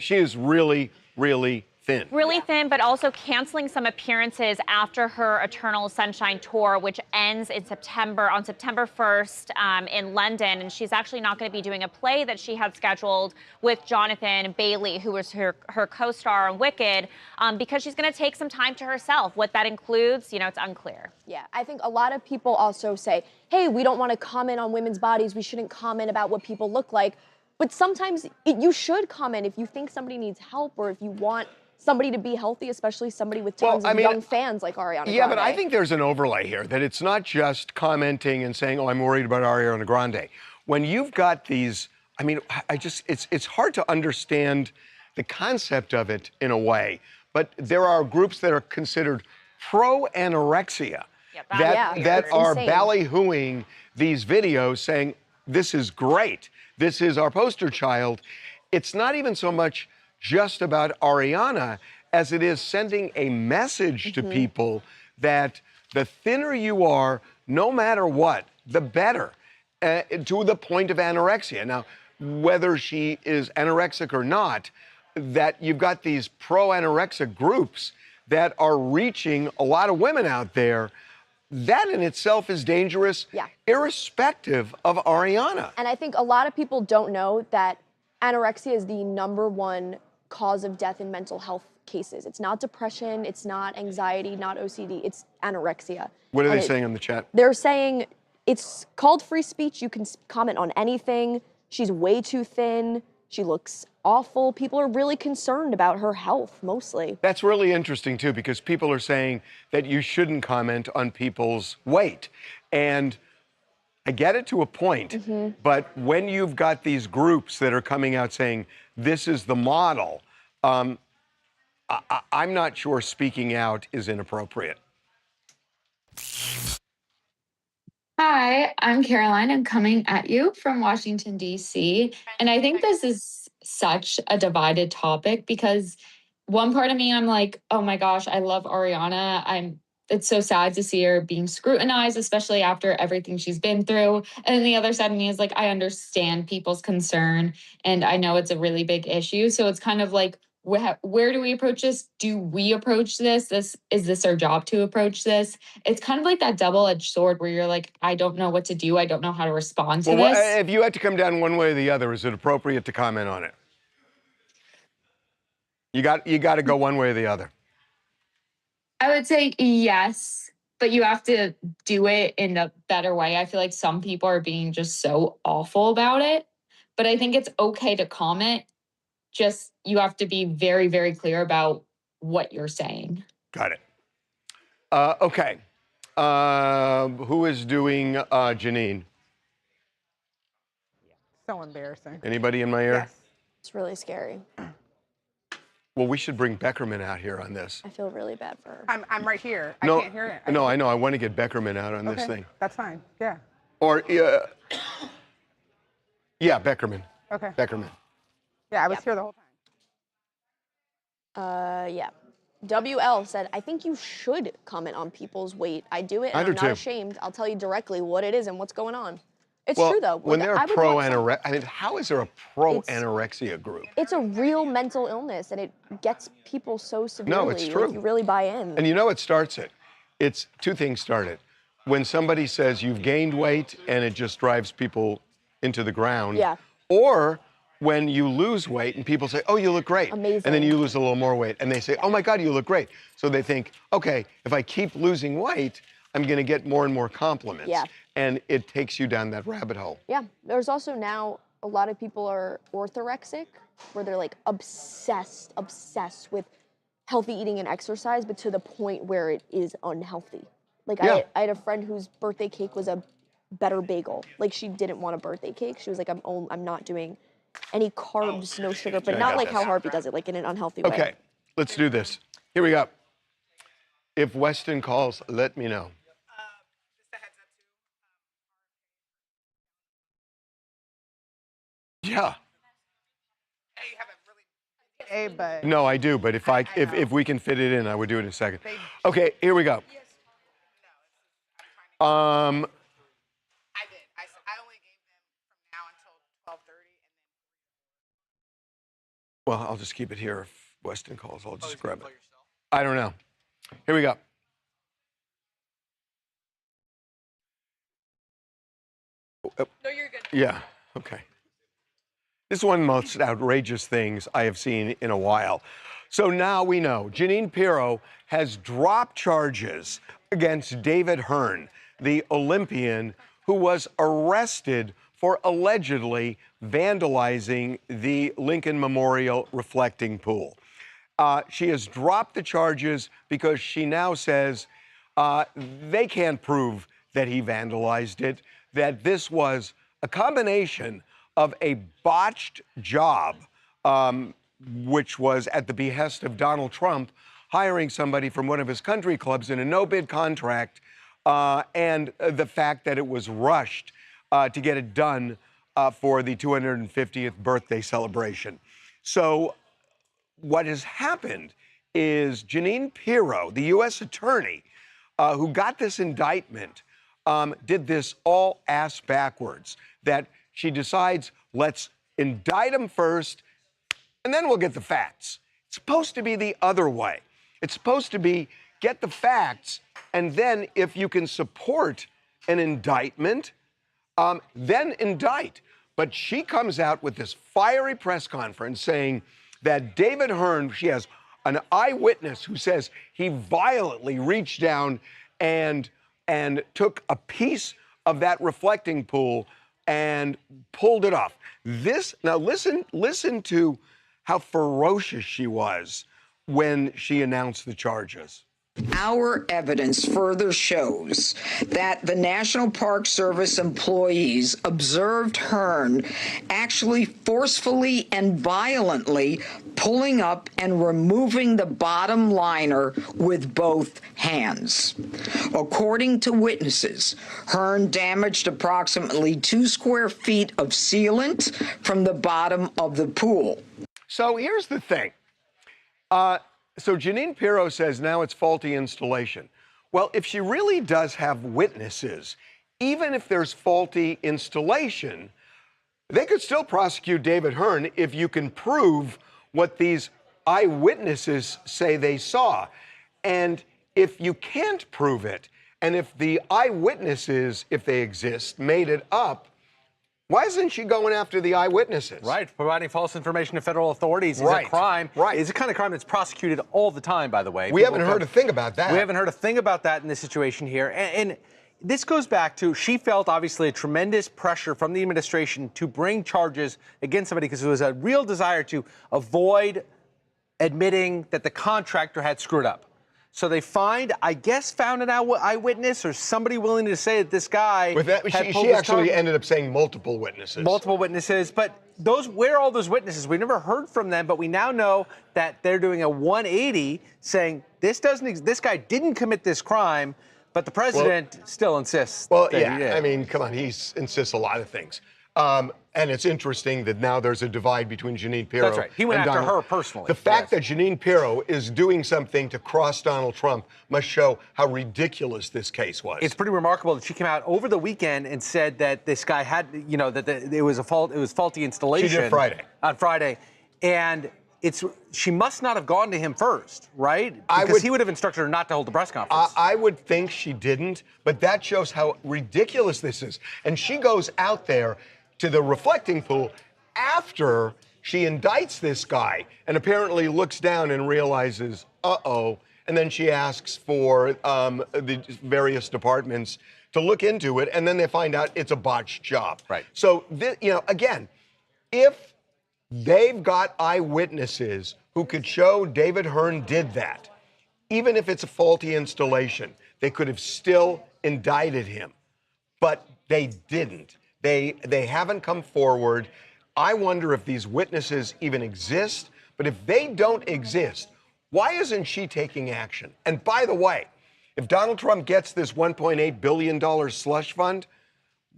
thin. Really thin, but also canceling some appearances after her Eternal Sunshine tour, which ends in September, on September 1st in London. And she's actually not going to be doing a play that she had scheduled with Jonathan Bailey, who was her co-star on Wicked, because she's going to take some time to herself. What that includes, you know, it's unclear. Yeah, I think a lot of people also say, hey, we don't want to comment on women's bodies. We shouldn't comment about what people look like. But sometimes you should comment if you think somebody needs help, or if you want somebody to be healthy, especially somebody with tons of young fans like Ariana Grande. Yeah, but I think there's an overlay here, that it's not just commenting and saying, oh, I'm worried about Ariana Grande. When you've got these, I mean, it's hard to understand the concept of it in a way, but there are groups that are considered pro-anorexia that are ballyhooing these videos saying, this is great, this is our poster child. It's not even so much just about Ariana as it is sending a message to people that the thinner you are, no matter what, the better, to the point of anorexia. Now, whether she is anorexic or not, that you've got these pro-anorexic groups that are reaching a lot of women out there, that in itself is dangerous, irrespective of Ariana. And I think a lot of people don't know that anorexia is the #1 cause of death in mental health cases. It's not depression, it's not anxiety, not OCD, it's anorexia. What are they saying in the chat? They're saying it's called free speech. You can comment on anything. She's way too thin. She looks awful. People are really concerned about her health, mostly. That's really interesting, too, because people are saying that you shouldn't comment on people's weight. And I get it to a point, but when you've got these groups that are coming out saying, this is the model, I'm not sure speaking out is inappropriate. Hi, I'm Caroline. I'm coming at you from Washington, D.C. And I think this is such a divided topic because one part of me, I'm like, oh my gosh, I love Ariana. It's so sad to see her being scrutinized, especially after everything she's been through. And then the other side of me is like, I understand people's concern and I know it's a really big issue. So it's kind of like, where do we approach this? Do we approach this? Is this our job to approach this? It's kind of like that double-edged sword where you're like, I don't know what to do. I don't know how to respond to this. If you had to come down one way or the other, is it appropriate to comment on it? You got to go one way or the other. I would say yes, but you have to do it in a better way. I feel like some people are being just so awful about it, but I think it's okay to comment. Just you have to be very, very clear about what you're saying. Got it. Okay. Who is doing Janine? So embarrassing. Anybody in my ear? Yes. It's really scary. Well, we should bring Beckerman out here on this. I feel really bad for her. I'm right here. No, I can't hear it. No, I know. I want to get Beckerman out on this Okay, thing. that's fine. Yeah. Or, yeah, Beckerman. Okay. Beckerman. Yeah, I was here the whole time. Yeah. WL said, I think you should comment on people's weight. I do it, and I do I'm not too. ashamed. I'll tell you directly what it is and what's going on. It's Well, true, though. when Like, they're I a would pro want some- anorexia, I mean, how is there a pro anorexia group? It's a real mental illness, and it gets people so severely. No, it's true. Like, you really buy in. And you know what starts it? It's two things start it. When somebody says you've gained weight and it just drives people into the ground. Yeah. Or when you lose weight and people say, oh, you look great. Amazing. And then you lose a little more weight. And they say, oh my God, you look great. So they think, okay, if I keep losing weight, I'm going to get more and more compliments. Yeah. And it takes you down that rabbit hole. Yeah. There's also now a lot of people are orthorexic, where they're like obsessed with healthy eating and exercise, but to the point where it is unhealthy. Like Yeah. I had a friend whose birthday cake was a better bagel. Like she didn't want a birthday cake. She was like, I'm not doing any carbs, no sugar, but I not got like this. how Harvey does it, like in an unhealthy way. Okay, let's do this. Here we go. If Weston calls, let me know. Yeah. Hey, but No, I do, but if we can fit it in, I would do it in a second. Okay, here we go. I did. I only gave them from now until 12:30, and then. Well, I'll just keep it here. If Weston calls, I'll just grab it. I don't know. Here we go. No, you're good. Yeah, okay. This is one of the most outrageous things I have seen in a while. So now we know Janine Pirro has dropped charges against David Hearn, the Olympian who was arrested for allegedly vandalizing the Lincoln Memorial reflecting pool. She has dropped the charges because she now says they can't prove that he vandalized it, that this was a combination of a botched job, which was at the behest of Donald Trump, hiring somebody from one of his country clubs in a no-bid contract, and the fact that it was rushed to get it done for the 250th birthday celebration. So what has happened is Janine Pirro, the U.S. attorney, who got this indictment, did this all ass backwards, that she decides, let's indict him first, and then we'll get the facts. It's supposed to be the other way. It's supposed to be get the facts, and then if you can support an indictment, then indict. But she comes out with this fiery press conference saying that David Hearn, she has an eyewitness who says he violently reached down and took a piece of that reflecting pool and pulled it off. Now listen to how ferocious she was when she announced the charges. Our evidence further shows that the National Park Service employees observed Hearn actually forcefully and violently pulling up and removing the bottom liner with both hands. According to witnesses, Hearn damaged approximately 2 square feet of sealant from the bottom of the pool. So here's the thing. So Jeanine Pirro says now it's faulty installation. Well, if she really does have witnesses, even if there's faulty installation, they could still prosecute David Hearn if you can prove what these eyewitnesses say they saw. And if you can't prove it, and if the eyewitnesses, if they exist, made it up, why isn't she going after the eyewitnesses? Right, providing false information to federal authorities is Right, a crime. right. It's a kind of crime that's prosecuted all the time, by the way. We haven't heard a thing about that. We haven't heard a thing about that in this situation here. And this goes back to, she felt obviously a tremendous pressure from the administration to bring charges against somebody because there was a real desire to avoid admitting that the contractor had screwed up. So they found an eyewitness or somebody willing to say that this guy. With that, had pulled she this actually charge. ended up saying multiple witnesses. Multiple witnesses, but where are all those witnesses? We never heard from them, but we now know that they're doing a 180, saying this guy didn't commit this crime, but the president still insists. Well, that yeah, he did. I mean, come on, he insists a lot of things. And it's interesting that now there's a divide between Jeanine Pirro. That's right. He went and after Donald. her personally. The fact that Jeanine Pirro is doing something to cross Donald Trump must show how ridiculous this case was. It's pretty remarkable that she came out over the weekend and said that this guy had, it was faulty installation. She did Friday. On Friday. And she must not have gone to him first, right? Because he would have instructed her not to hold the press conference. I would think she didn't, but that shows how ridiculous this is. And she goes out there to the reflecting pool after she indicts this guy and apparently looks down and realizes, uh-oh, and then she asks for the various departments to look into it, and then they find out it's a botched job. Right. So, again, if they've got eyewitnesses who could show David Hearn did that, even if it's a faulty installation, they could have still indicted him, but they didn't. They haven't come forward. I wonder if these witnesses even exist, but if they don't exist, why isn't she taking action? And by the way, if Donald Trump gets this $1.8 billion slush fund,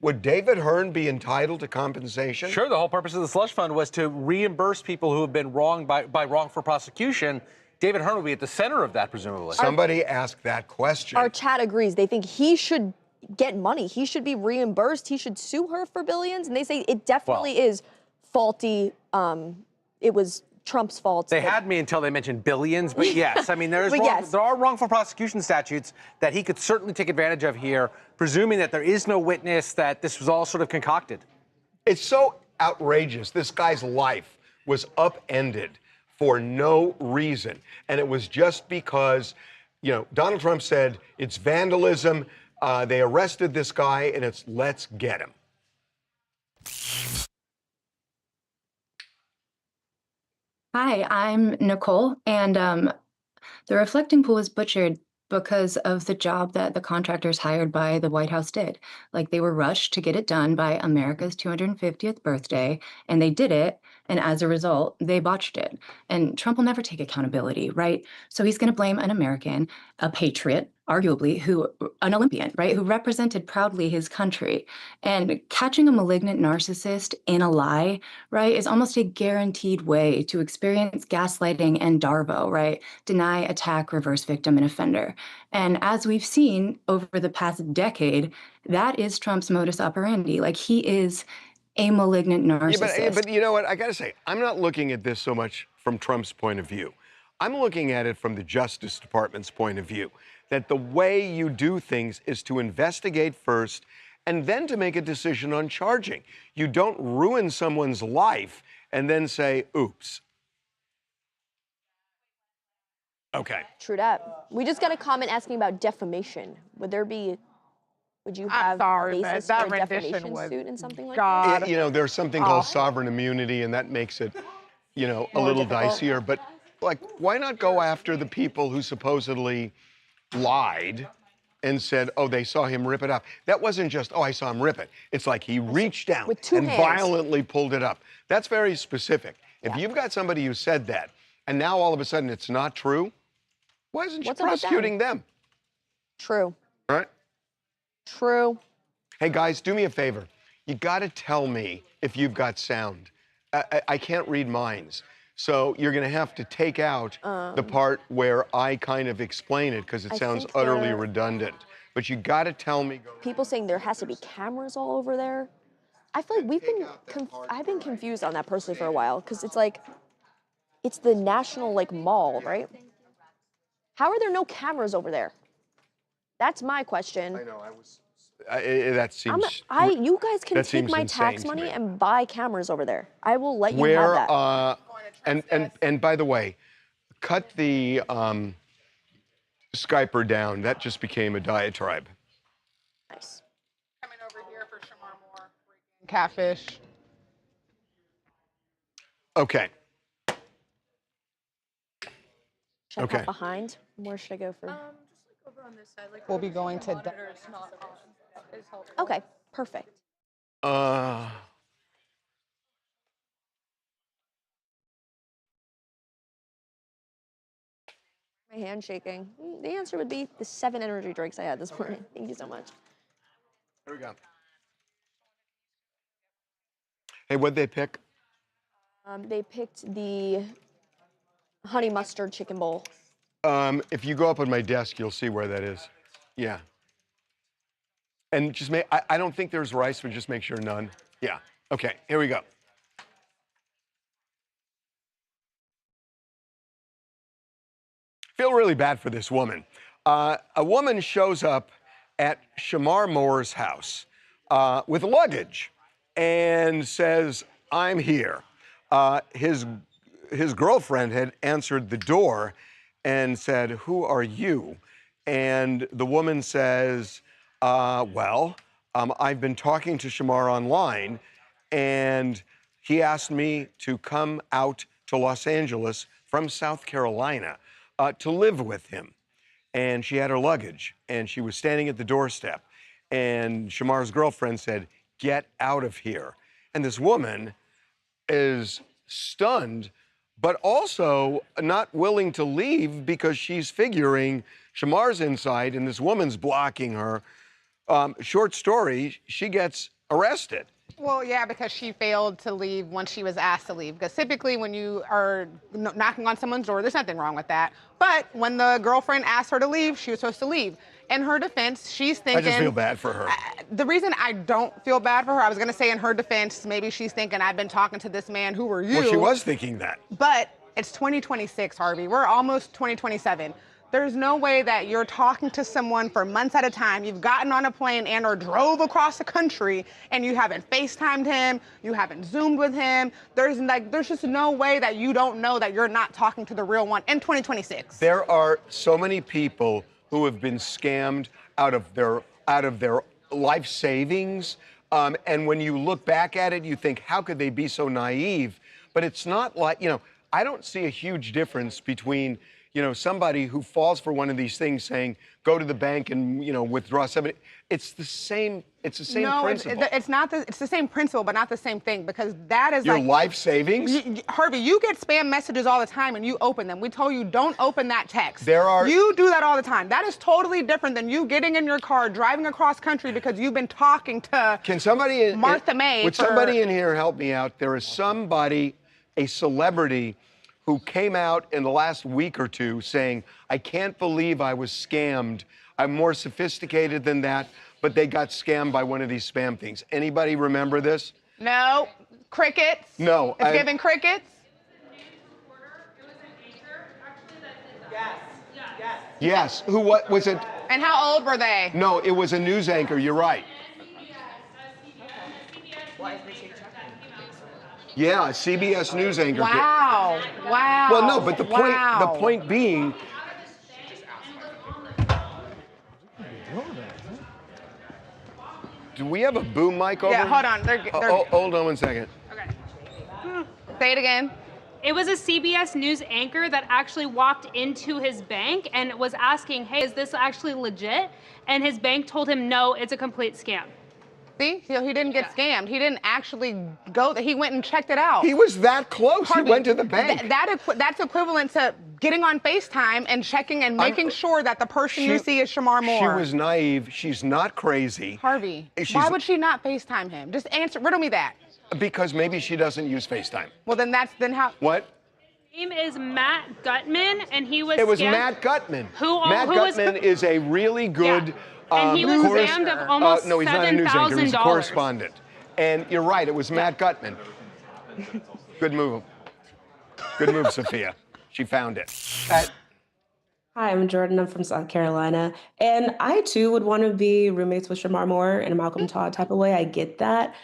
would David Hearn be entitled to compensation? Sure, the whole purpose of the slush fund was to reimburse people who have been wronged by wrongful prosecution. David Hearn will be at the center of that, presumably. Somebody asked that question. Our chat agrees. They think he should get money. He should be reimbursed. He should sue her for billions. And they say it definitely is faulty. It was Trump's fault. They had me until they mentioned billions, but yes, I mean, there are wrongful prosecution statutes that he could certainly take advantage of here, presuming that there is no witness, that this was all sort of concocted. It's so outrageous. This guy's life was upended for no reason. And it was just because, Donald Trump said it's vandalism. They arrested this guy, and it's let's get him. Hi, I'm Nicole, and the reflecting pool was butchered because of the job that the contractors hired by the White House did. Like, they were rushed to get it done by America's 250th birthday, and they did it, and as a result, they botched it. And Trump will never take accountability, right? So he's going to blame an American, a patriot, arguably, an Olympian, right, who represented proudly his country. And catching a malignant narcissist in a lie, right, is almost a guaranteed way to experience gaslighting and DARVO, right, deny, attack, reverse victim, and offender. And as we've seen over the past decade, that is Trump's modus operandi. Like, he is a malignant narcissist. Yeah, but you know what? I got to say, I'm not looking at this so much from Trump's point of view. I'm looking at it from the Justice Department's point of view, that the way you do things is to investigate first and then to make a decision on charging. You don't ruin someone's life and then say, oops. Okay. True that. We just got a comment asking about defamation. Would there be Would you I'm have sorry, a but basis that for a rendition defamation was suit in something like God. this? You know, there's something called Awful. sovereign immunity, and that makes it, you know, a More little difficult. dicier. But, like, why not go after the people who supposedly lied and said, oh, they saw him rip it up? That wasn't just, oh, I saw him rip it. It's like he reached down with 2 and hands. violently pulled it up. That's very specific. If Yeah. you've got somebody who said that, and now all of a sudden it's not true, why isn't you What's up with prosecuting them? True. All right? True. Hey, guys, do me a favor. You got to tell me if you've got sound. I can't read minds. So you're going to have to take out the part where I kind of explain it because it I sounds think utterly they're- redundant. But you got to tell me. People saying there has to be cameras all over there. I feel like I've been confused on that personally for a while because it's like, it's the national like mall, right? How are there no cameras over there? That's my question. I know, that seems. You guys can that take seems my insane tax to money me. and buy cameras over there. I will let you Where, have that. and by the way, cut the Skyper down. That just became a diatribe. Nice. Coming over here for Shamar Moore. Catfish. Okay. Should I Okay. pop behind? Where should I go for? We'll be going to. Okay, perfect. Uh, My hand shaking. The answer would be the 7 energy drinks I had this morning. Thank you so much. Here we go. Hey, what'd they pick? They picked the honey mustard chicken bowl. If you go up on my desk, you'll see where that is. Yeah. And just I don't think there's rice, but just make sure none. Yeah. Okay, here we go. Feel really bad for this woman. A woman shows up at Shamar Moore's house with luggage and says, I'm here. His girlfriend had answered the door and said, who are you? And the woman says, I've been talking to Shamar online, and he asked me to come out to Los Angeles from South Carolina to live with him. And she had her luggage, and she was standing at the doorstep. And Shamar's girlfriend said, get out of here. And this woman is stunned, but also not willing to leave because she's figuring Shamar's inside and this woman's blocking her. Short story, she gets arrested. Well, yeah, because she failed to leave when she was asked to leave. Because typically when you are knocking on someone's door, there's nothing wrong with that. But when the girlfriend asked her to leave, she was supposed to leave. In her defense, she's thinking... I just feel bad for her. The reason I don't feel bad for her, I was going to say in her defense, maybe she's thinking, I've been talking to this man, who are you? Well, she was thinking that. But it's 2026, Harvey. We're almost 2027. There's no way that you're talking to someone for months at a time. You've gotten on a plane and or drove across the country and you haven't FaceTimed him, you haven't Zoomed with him. There's just no way that you don't know that you're not talking to the real one in 2026. There are so many people who have been scammed out of their life savings. And when you look back at it, you think, how could they be so naive? But it's not like, I don't see a huge difference between somebody who falls for one of these things saying, go to the bank and, withdraw 70. It's the same principle. It's the same principle, but not the same thing, because that is your life savings? Harvey, you get spam messages all the time and you open them. We told you don't open that text. You do that all the time. That is totally different than you getting in your car, driving across country because you've been talking to Martha May. Would somebody in here help me out? There is somebody, a celebrity, who came out in the last week or two saying, I can't believe I was scammed. I'm more sophisticated than that, but they got scammed by one of these spam things. Anybody remember this? No. Crickets? No. It's giving crickets? Yes. What was it? And how old were they? No, it was a news anchor. You're right. Yeah, a CBS News anchor. Wow. Wow. Well, no, but the point being, Do we have a boom mic over? Yeah, hold on. Hold on one second. Okay. Say it again. It was a CBS News anchor that actually walked into his bank and was asking, hey, is this actually legit? And his bank told him, no, it's a complete scam. See, he didn't get scammed. He didn't actually go there. He went and checked it out. He was that close. Harvey, he went to the bank. That's equivalent to getting on FaceTime and checking and making sure that the person you see is Shamar Moore. She was naive. She's not crazy. Harvey, why would she not FaceTime him? Just riddle me that. Because maybe she doesn't use FaceTime. Well, then how? What? His name is Matt Gutman, and he was It was scammed. Matt Gutman. Matt Gutman is a really good. Yeah. And he was scammed of almost no, he's not a news anchor. He's a $7,000. correspondent. And you're right. It was Matt Gutman. Good move. Good move, Sophia. She found it. Hi, I'm Jordan. I'm from South Carolina. And I, too, would want to be roommates with Shamar Moore in a Malcolm Todd type of way. I get that.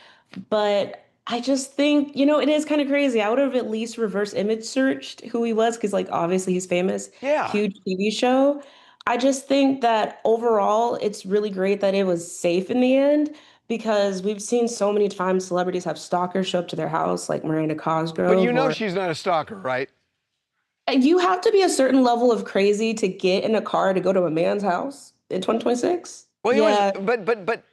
But I just think, it is kind of crazy. I would have at least reverse image searched who he was because, obviously he's famous. Yeah. Huge TV show. I just think that overall, it's really great that it was safe in the end because we've seen so many times celebrities have stalkers show up to their house, like Miranda Cosgrove. But she's not a stalker, right? You have to be a certain level of crazy to get in a car to go to a man's house in 2026. Well, but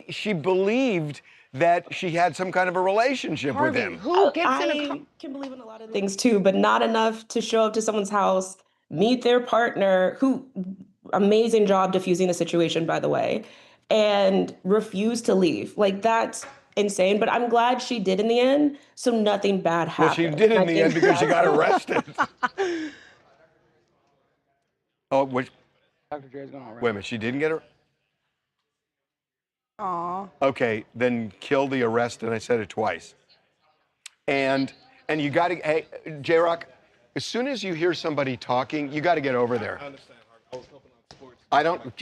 she believed that she had some kind of a relationship with him. Who gets I can believe in a lot of things too, but not enough to show up to someone's house, meet their partner, who amazing job diffusing the situation, by the way, and refuse to leave. That's insane. But I'm glad she did in the end, so nothing bad happened. Well, she did in the end because she got arrested. Which? Dr. Dre's gone already. Wait a minute, she didn't get her. Aw. Okay, then kill the arrest, and I said it twice. And you got to, hey, J-Rock, as soon as you hear somebody talking, you got to get over there. I understand, Harvey. I was helping on sports. I don't,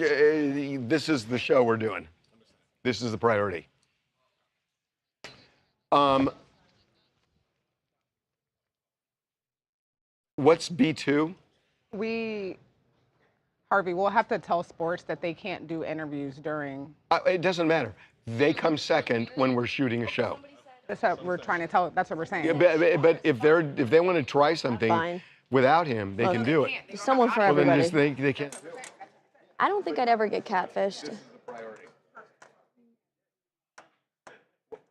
this is the show we're doing. This is the priority. What's B2? Harvey, we'll have to tell sports that they can't do interviews during. It doesn't matter. They come second when we're shooting a show. That's what we're trying to tell. That's what we're saying. Yeah, but if they want to try something Fine. without him, they can do it. There's someone for Well, then everybody. just they can't do it. I don't think I'd ever get catfished.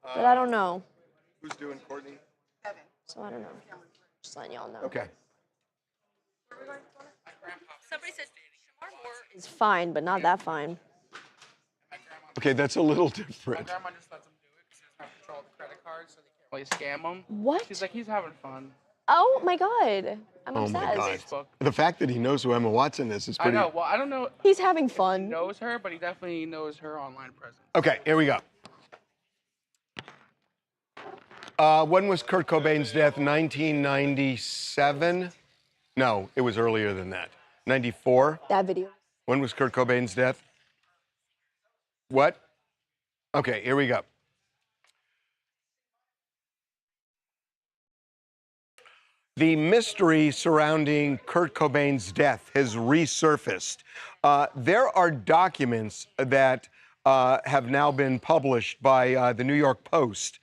But I don't know. Who's doing Courtney? So I don't know. Just letting y'all know. Okay. Somebody said Shamar Moore is fine, but not that fine. Okay, that's a little different. My grandma just lets him do it because he doesn't have control of the credit card, so they can't really scam him. What? She's like, he's having fun. Oh my God. I'm Oh obsessed. my God. The fact that he knows who Emma Watson is I pretty. know. Well, I don't know. He's having If he fun. knows her, but he definitely knows her online presence. Okay, here we go. When was Kurt Cobain's death? 1997? No, it was earlier than that. 94? That video. When was Kurt Cobain's death? What? Okay, here we go. The mystery surrounding Kurt Cobain's death has resurfaced. There are documents that have now been published by the New York Post,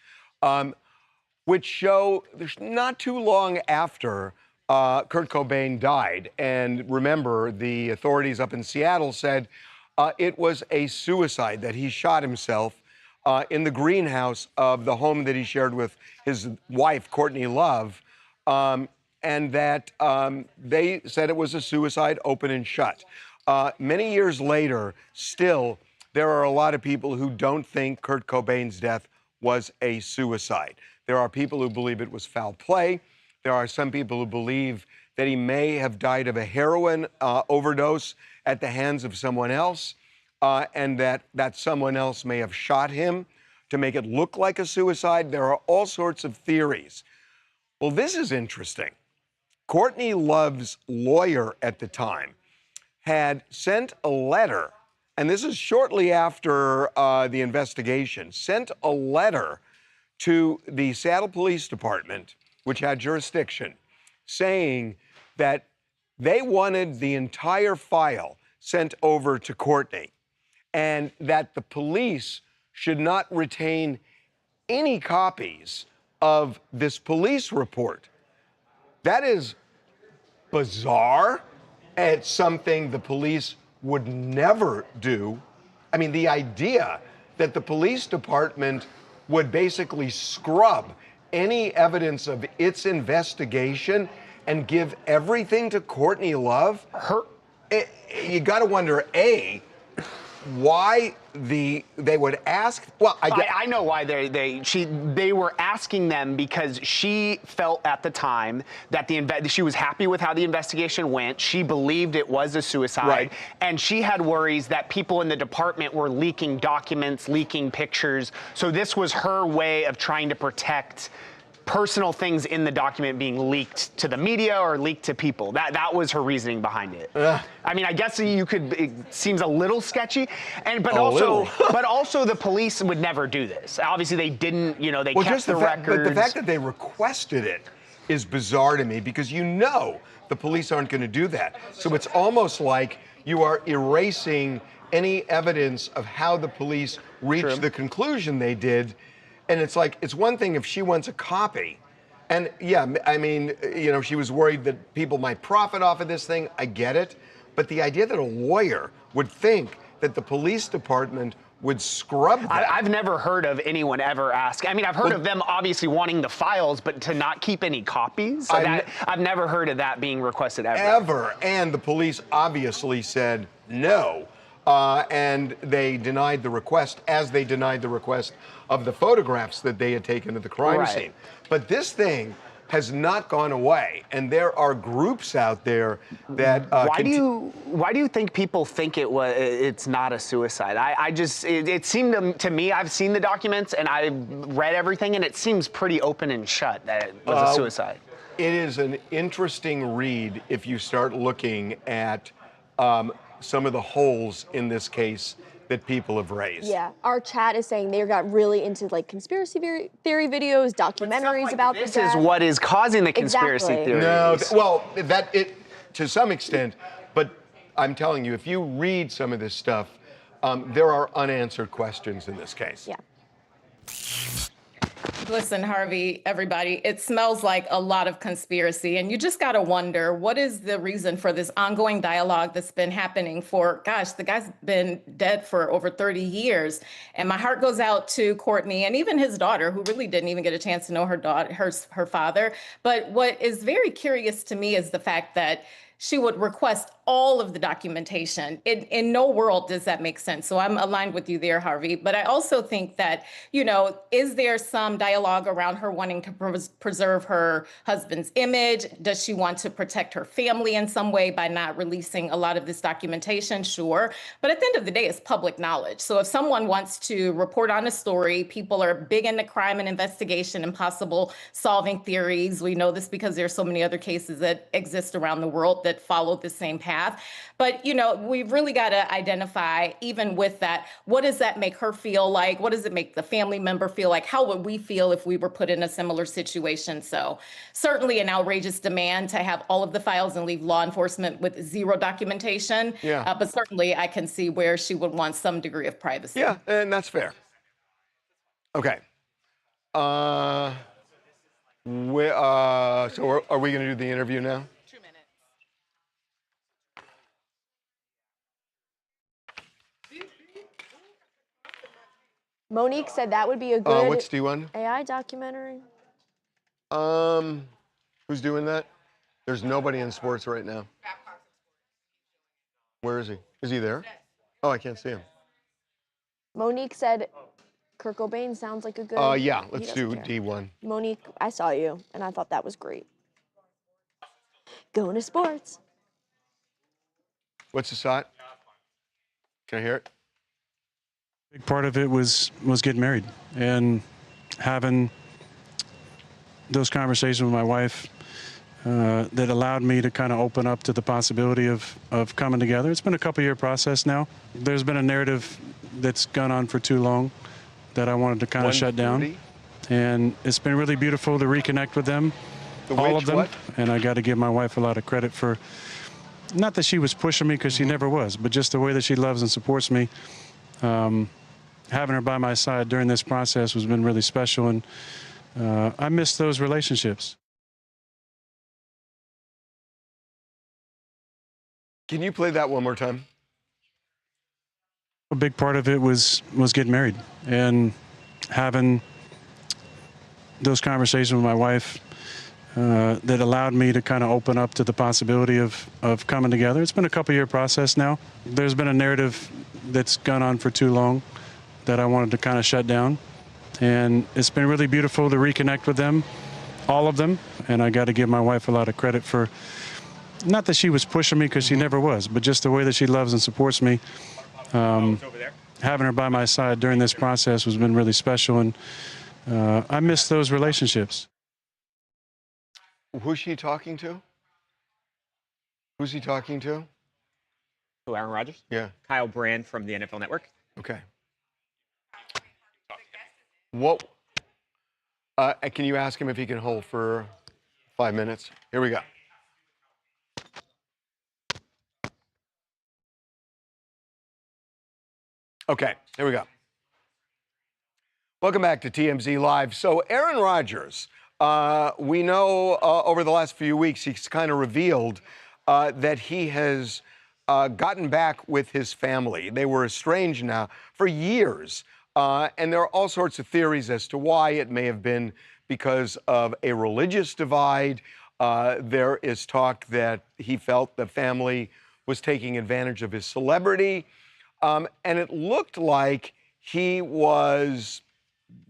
which show not too long after Kurt Cobain died. And remember, the authorities up in Seattle said it was a suicide, that he shot himself in the greenhouse of the home that he shared with his wife, Courtney Love. And that they said it was a suicide, open and shut. Many years later, still, there are a lot of people who don't think Kurt Cobain's death was a suicide. There are people who believe it was foul play. There are some people who believe that he may have died of a heroin overdose at the hands of someone else, and that someone else may have shot him to make it look like a suicide. There are all sorts of theories. Well, this is interesting. Courtney Love's lawyer at the time had sent a letter, and this is shortly after the investigation, sent a letter to the Seattle Police Department, which had jurisdiction, saying that they wanted the entire file sent over to Courtney, and that the police should not retain any copies of this police report. That is bizarre. It's something the police would never do. I mean, the idea that the police department would basically scrub any evidence of its investigation and give everything to Courtney Love, you got to wonder, A, why they would ask. Well, I know why they were asking them, because she felt at the time that she was happy with how the investigation went. She believed it was a suicide, right. And she had worries that people in the department were leaking documents, leaking pictures. So this was her way of trying to protect personal things in the document being leaked to the media or leaked to people. That was her reasoning behind it. I mean, I guess it seems a little sketchy, but also the police would never do this. Obviously, they didn't. They kept the records. But the fact that they requested it is bizarre to me, because the police aren't going to do that. So it's almost like you are erasing any evidence of how the police reached the conclusion they did. And it's like, it's one thing if she wants a copy. And yeah, I mean, she was worried that people might profit off of this thing. I get it. But the idea that a lawyer would think that the police department would scrub that. I've never heard of anyone ever ask. I mean, I've heard of them obviously wanting the files, but to not keep any copies? I've never heard of that being requested ever. And the police obviously said no. And they denied the request, as they denied the request of the photographs that they had taken at the crime scene. But this thing has not gone away, and there are groups out there that. Why do you think people think it's not a suicide? It seemed to me, I've seen the documents and I've read everything, and it seems pretty open and shut that it was a suicide. It is an interesting read if you start looking at some of the holes in this case that people have raised. Yeah, our chat is saying they got really into conspiracy theory videos, documentaries about this. This is what is causing the conspiracy theories. No, to some extent, but I'm telling you, if you read some of this stuff, there are unanswered questions in this case. Yeah. Listen, Harvey, everybody, it smells like a lot of conspiracy, and you just got to wonder, what is the reason for this ongoing dialogue that's been happening for, gosh, the guy's been dead for over 30 years. And my heart goes out to Courtney and even his daughter, who really didn't even get a chance to know her father. But what is very curious to me is the fact that she would request all of the documentation. In no world does that make sense. So I'm aligned with you there, Harvey. But I also think that, is there some dialogue around her wanting to preserve her husband's image? Does she want to protect her family in some way by not releasing a lot of this documentation? Sure. But at the end of the day, it's public knowledge. So if someone wants to report on a story, people are big into crime and investigation and possible solving theories. We know this because there's so many other cases that exist around the world that follow the same path. But, we've really got to identify, even with that, what does that make her feel like? What does it make the family member feel like? How would we feel if we were put in a similar situation? So certainly an outrageous demand to have all of the files and leave law enforcement with zero documentation. Yeah. But certainly I can see where she would want some degree of privacy. Yeah, and that's fair. Okay. So are we going to do the interview now? Monique said that would be a good what's D1? AI documentary. Who's doing that? There's nobody in sports right now. Where is he? Is he there? Oh, I can't see him. Monique said Kurt Cobain sounds like a good. Yeah, let's do D1. Monique, I saw you, and I thought that was great. Going to sports. What's the shot? Can I hear it? Big part of it was getting married and having those conversations with my wife that allowed me to kind of open up to the possibility of coming together. It's been a couple-year process now. There's been a narrative that's gone on for too long that I wanted to kind of shut down. And it's been really beautiful to reconnect with them, all of them. What? And I got to give my wife a lot of credit for, not that she was pushing me, because she never was, but just the way that she loves and supports me. having her by my side during this process has been really special, and I miss those relationships. Can you play that one more time? A big part of it was getting married and having those conversations with my wife that allowed me to kind of open up to the possibility of coming together. It's been a couple-year process now. There's been a narrative that's gone on for too long that I wanted to kind of shut down. And it's been really beautiful to reconnect with them, all of them. And I got to give my wife a lot of credit for, not that she was pushing me, because she never was, but just the way that she loves and supports me. Having her by my side during this process has been really special, and I miss those relationships. Who's she talking to? Who's he talking to? Who, Aaron Rodgers? Yeah. Kyle Brand from the NFL Network. Okay. What? Can you ask him if he can hold for 5 minutes? Here we go. Okay, here we go. Welcome back to TMZ Live. So Aaron Rodgers, we know over the last few weeks he's kind of revealed that he has gotten back with his family. They were estranged now for years. And there are all sorts of theories as to why. It may have been because of a religious divide. There is talk that he felt the family was taking advantage of his celebrity. And it looked like he was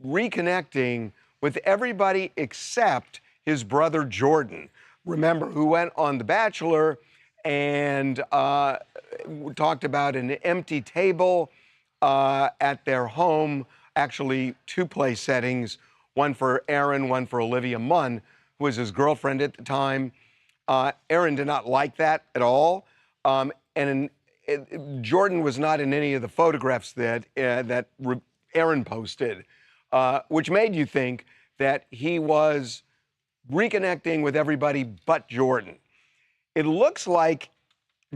reconnecting with everybody except his brother Jordan. Remember, who went on The Bachelor and talked about an empty table at their home, actually 2 place settings, one for Aaron, one for Olivia Munn, who was his girlfriend at the time. Aaron did not like that at all. Jordan was not in any of the photographs that Aaron posted, which made you think that he was reconnecting with everybody but Jordan. It looks like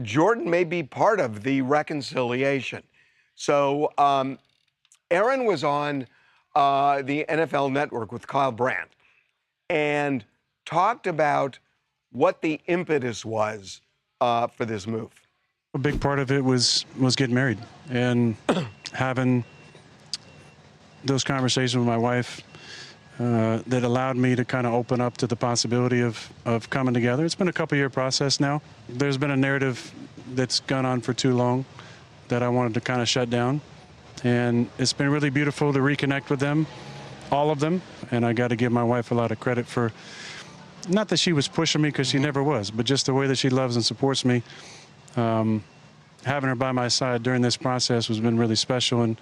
Jordan may be part of the reconciliation. So Aaron was on the NFL Network with Kyle Brandt and talked about what the impetus was for this move. A big part of it was getting married and having those conversations with my wife that allowed me to kind of open up to the possibility of coming together. It's been a couple-year process now. There's been a narrative that's gone on for too long that I wanted to kind of shut down. And it's been really beautiful to reconnect with them, all of them. And I got to give my wife a lot of credit for, not that she was pushing me, because she never was, but just the way that she loves and supports me. Having her by my side during this process has been really special, and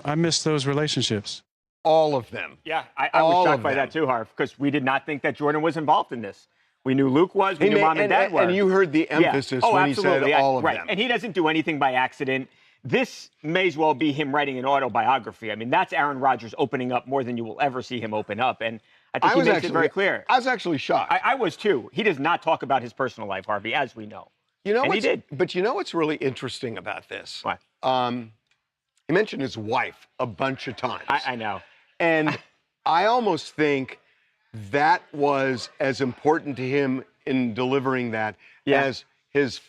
I miss those relationships. All of them. Yeah, I was shocked by that too, Harv, because we did not think that Jordan was involved in this. We knew Luke was, we knew Mom and Dad were. And you heard the emphasis when he said all of them. And he doesn't do anything by accident. This may as well be him writing an autobiography. I mean, that's Aaron Rodgers opening up more than you will ever see him open up. And I think he makes it very clear. I was actually shocked. I was too. He does not talk about his personal life, Harvey, as we know. You know, and he did. But you know what's really interesting about this? What? He mentioned his wife a bunch of times. I know. And I almost think that was as important to him in delivering that as his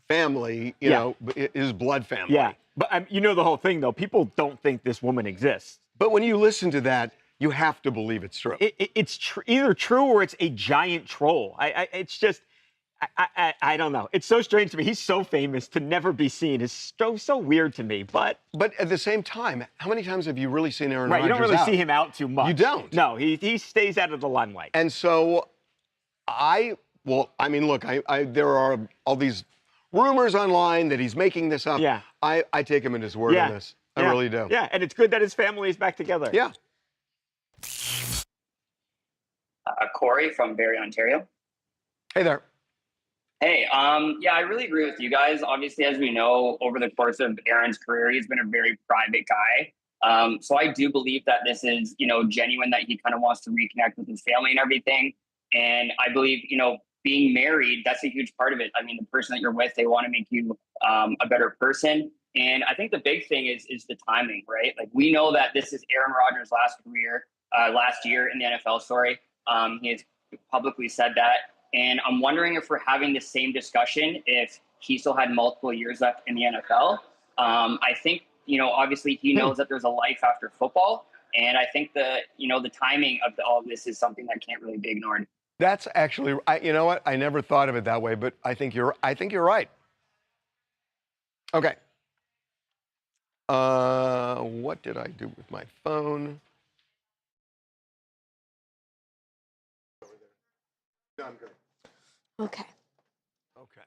family, you know, his blood family. Yeah. But you know the whole thing, though. People don't think this woman exists. But when you listen to that, you have to believe it's true. It's either true or it's a giant troll. It's just, I don't know. It's so strange to me. He's so famous to never be seen. It's so weird to me. But at the same time, how many times have you really seen Aaron Rodgers out? You don't really out? see him out too much. You don't. No, he stays out of the limelight. And so look, there are all these rumors online that he's making this up. Yeah. I take him at his word on this. I really do. Yeah, and it's good that his family is back together. Yeah. Corey from Barrie, Ontario. Hey there. Hey, yeah, I really agree with you guys. Obviously, as we know, over the course of Aaron's career, he's been a very private guy. So I do believe that this is, genuine, that he kind of wants to reconnect with his family and everything. And I believe, being married, that's a huge part of it. I mean, the person that you're with, they want to make you a better person. And I think the big thing is the timing, right? Like we know that this is Aaron Rodgers' last year in the NFL. Sorry, he has publicly said that, and I'm wondering if we're having the same discussion if he still had multiple years left in the NFL. I think obviously he knows that there's a life after football, and I think the timing of all of this is something that can't really be ignored. That's actually, you know what? I never thought of it that way, but I think you're right. Okay. What did I do with my phone? No, I'm good. Okay. Okay.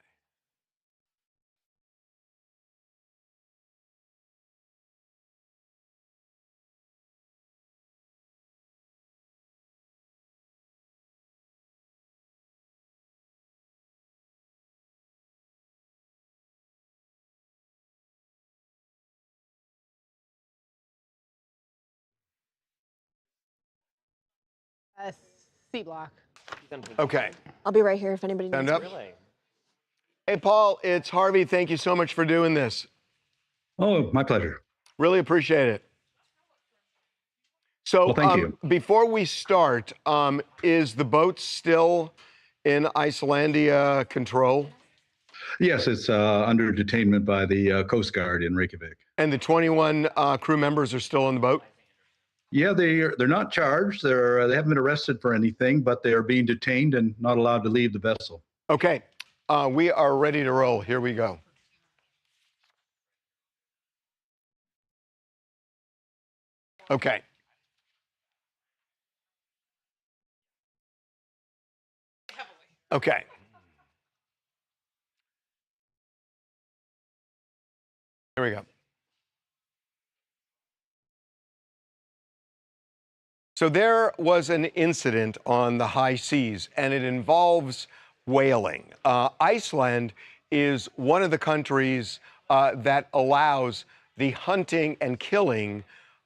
C block. Okay. I'll be right here if anybody Stand needs up. me. Hey, Paul, it's Harvey. Thank you so much for doing this. Oh, my pleasure. Really appreciate it. So, Well, thank you. before we start, is the boat still in Icelandia control? Yes, it's under detainment by the Coast Guard in Reykjavik. And the 21 crew members are still on the boat? Yeah, they're not charged. They haven't been arrested for anything, but they are being detained and not allowed to leave the vessel. Okay, we are ready to roll. Here we go. Okay. Okay. Here we go. So there was an incident on the high seas, and it involves whaling. Iceland is one of the countries that allows the hunting and killing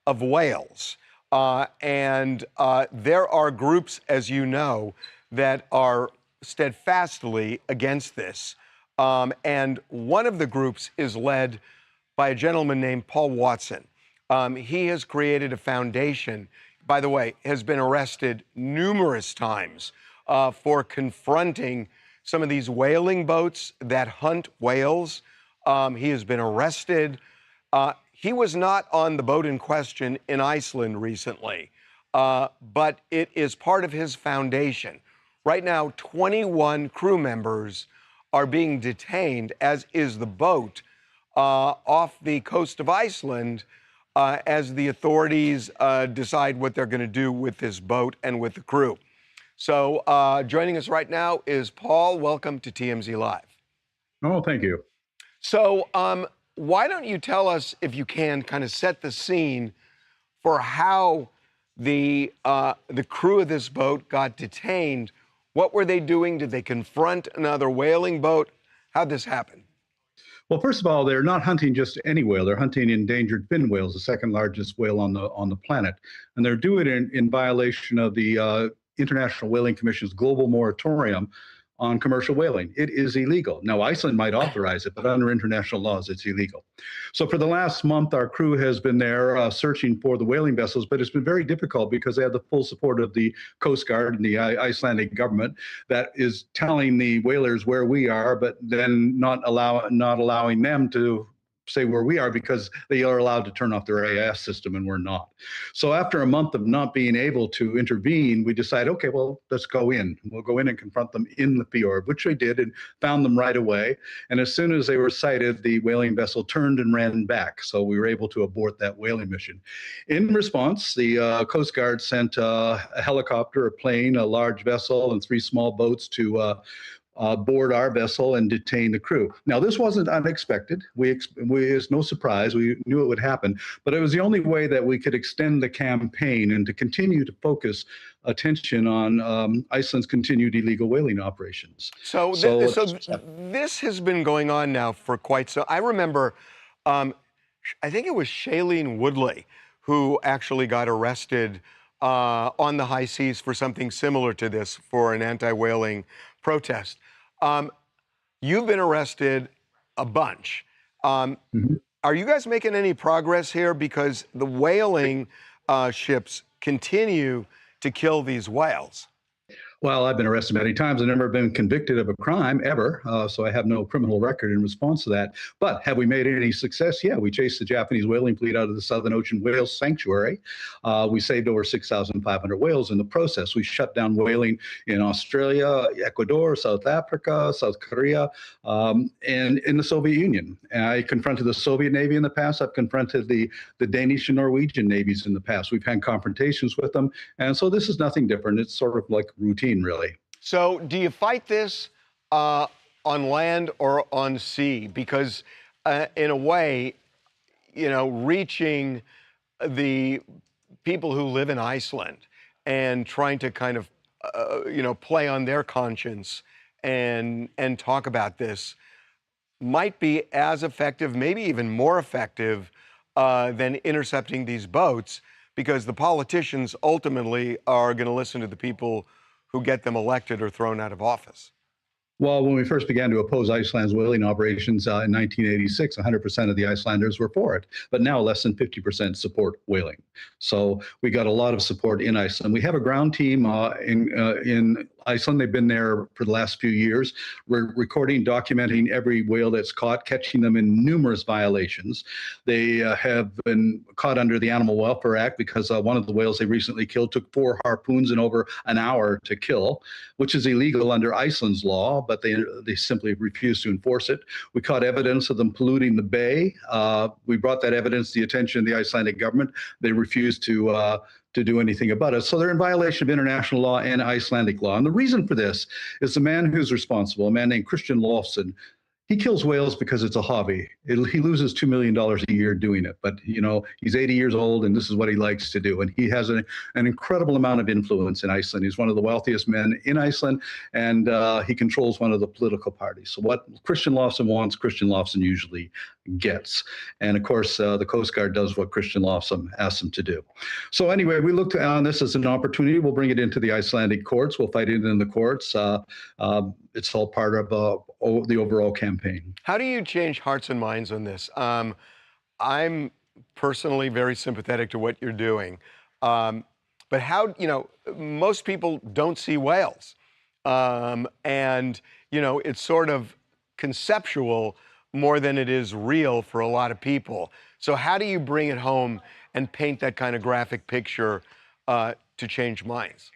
of whales. And there are groups, as you know, that are steadfastly against this. And one of the groups is led by a gentleman named Paul Watson. He has created a foundation, by the way, has been arrested numerous times for confronting some of these whaling boats that hunt whales. He has been arrested. He was not on the boat in question in Iceland recently, but it is part of his foundation. Right now, 21 crew members are being detained, as is the boat, off the coast of Iceland as the authorities decide what they're going to do with this boat and with the crew. So joining us right now is Paul. Welcome to TMZ Live. Oh, thank you. So why don't you tell us, if you can, kind of set the scene for how the crew of this boat got detained. What were they doing? Did they confront another whaling boat? How'd this happen? Well, first of all, they're not hunting just any whale. They're hunting endangered fin whales, the second largest whale on the planet, and they're doing it in violation of the International Whaling Commission's global moratorium on commercial whaling. It is illegal. Now, Iceland might authorize it, but under international laws, it's illegal. So for the last month, our crew has been there searching for the whaling vessels, but it's been very difficult because they have the full support of the Coast Guard and the Icelandic government that is telling the whalers where we are, but then not allowing them to say where we are because they are allowed to turn off their AIS system and we're not. So after a month of not being able to intervene, we decided, okay, well, let's go in. We'll go in and confront them in the fjord, which we did and found them right away. And as soon as they were sighted, the whaling vessel turned and ran back. So we were able to abort that whaling mission. In response, the Coast Guard sent a helicopter, a plane, a large vessel, and 3 small boats to board our vessel and detain the crew. Now, this wasn't unexpected. It's no surprise. We knew it would happen, but it was the only way that we could extend the campaign and to continue to focus attention on Iceland's continued illegal whaling operations. So this has been going on now for quite some. I remember, I think it was Shailene Woodley who actually got arrested on the high seas for something similar to this, for an anti-whaling protest. You've been arrested a bunch. Are you guys making any progress here? Because the whaling ships continue to kill these whales. Well, I've been arrested many times. I've never been convicted of a crime ever, so I have no criminal record in response to that. But have we made any success? Yeah, we chased the Japanese whaling fleet out of the Southern Ocean Whale Sanctuary. We saved over 6,500 whales in the process. We shut down whaling in Australia, Ecuador, South Africa, South Korea, and in the Soviet Union. And I confronted the Soviet Navy in the past. I've confronted the Danish and Norwegian navies in the past. We've had confrontations with them. And so this is nothing different. It's sort of like routine, really. So do you fight this on land or on sea? Because in a way, you know, reaching the people who live in Iceland and trying to kind of, you know, play on their conscience and talk about this might be as effective, maybe even more effective than intercepting these boats, because the politicians ultimately are going to listen to the people who get them elected or thrown out of office. Well, when we first began to oppose Iceland's whaling operations in 1986, 100% of the Icelanders were for it. But now less than 50% support whaling. So we got a lot of support in Iceland. We have a ground team in Iceland. They've been there for the last few years. We're recording, documenting every whale that's caught, catching them in numerous violations. They have been caught under the Animal Welfare Act because one of the whales they recently killed took 4 harpoons in over an hour to kill, which is illegal under Iceland's law, but they simply refuse to enforce it. We caught evidence of them polluting the bay. We brought that evidence to the attention of the Icelandic government. They refused to do anything about it. So they're in violation of international law and Icelandic law. And the reason for this is the man who's responsible, a man named Christian Lofsson. He kills whales because it's a hobby. He loses $2 million a year doing it. But, you know, he's 80 years old and this is what he likes to do. And he has an incredible amount of influence in Iceland. He's one of the wealthiest men in Iceland, and he controls one of the political parties. So what Christian Lofsson wants, Christian Lofsson usually gets. And of course, the Coast Guard does what Christian Lofsson asks them to do. So anyway, we looked on this as an opportunity. We'll bring it into the Icelandic courts. We'll fight it in the courts. It's all part of the overall campaign. How do you change hearts and minds on this? I'm personally very sympathetic to what you're doing. But how, you know, most people don't see whales. And, you know, it's sort of conceptual more than it is real for a lot of people. So how do you bring it home and paint that kind of graphic picture to change minds?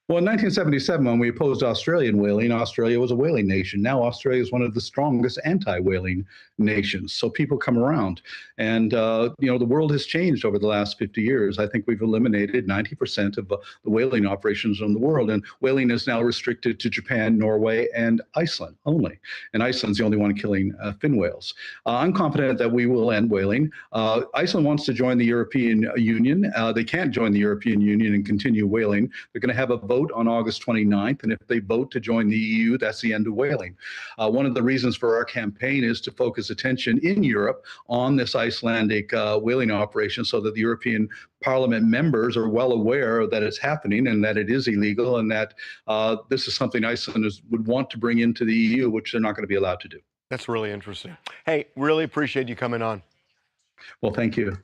Well, in 1977, when we opposed Australian whaling, Australia was a whaling nation. Now Australia is one of the strongest anti-whaling nations. So people come around. And, you know, the world has changed over the last 50 years. I think we've eliminated 90% of the whaling operations in the world. And whaling is now restricted to Japan, Norway, and Iceland only. And Iceland's the only one killing fin whales. I'm confident that we will end whaling. Iceland wants to join the European Union. They can't join the European Union and continue whaling. They're going to have a vote on August 29th, and if they vote to join the EU, that's the end of whaling. One of the reasons for our campaign is to focus attention in Europe on this Icelandic whaling operation so that the European Parliament members are well aware that it's happening and that it is illegal and that this is something Iceland would want to bring into the EU, which they're not going to be allowed to do. That's really interesting. Hey, really appreciate you coming on. Well, thank you.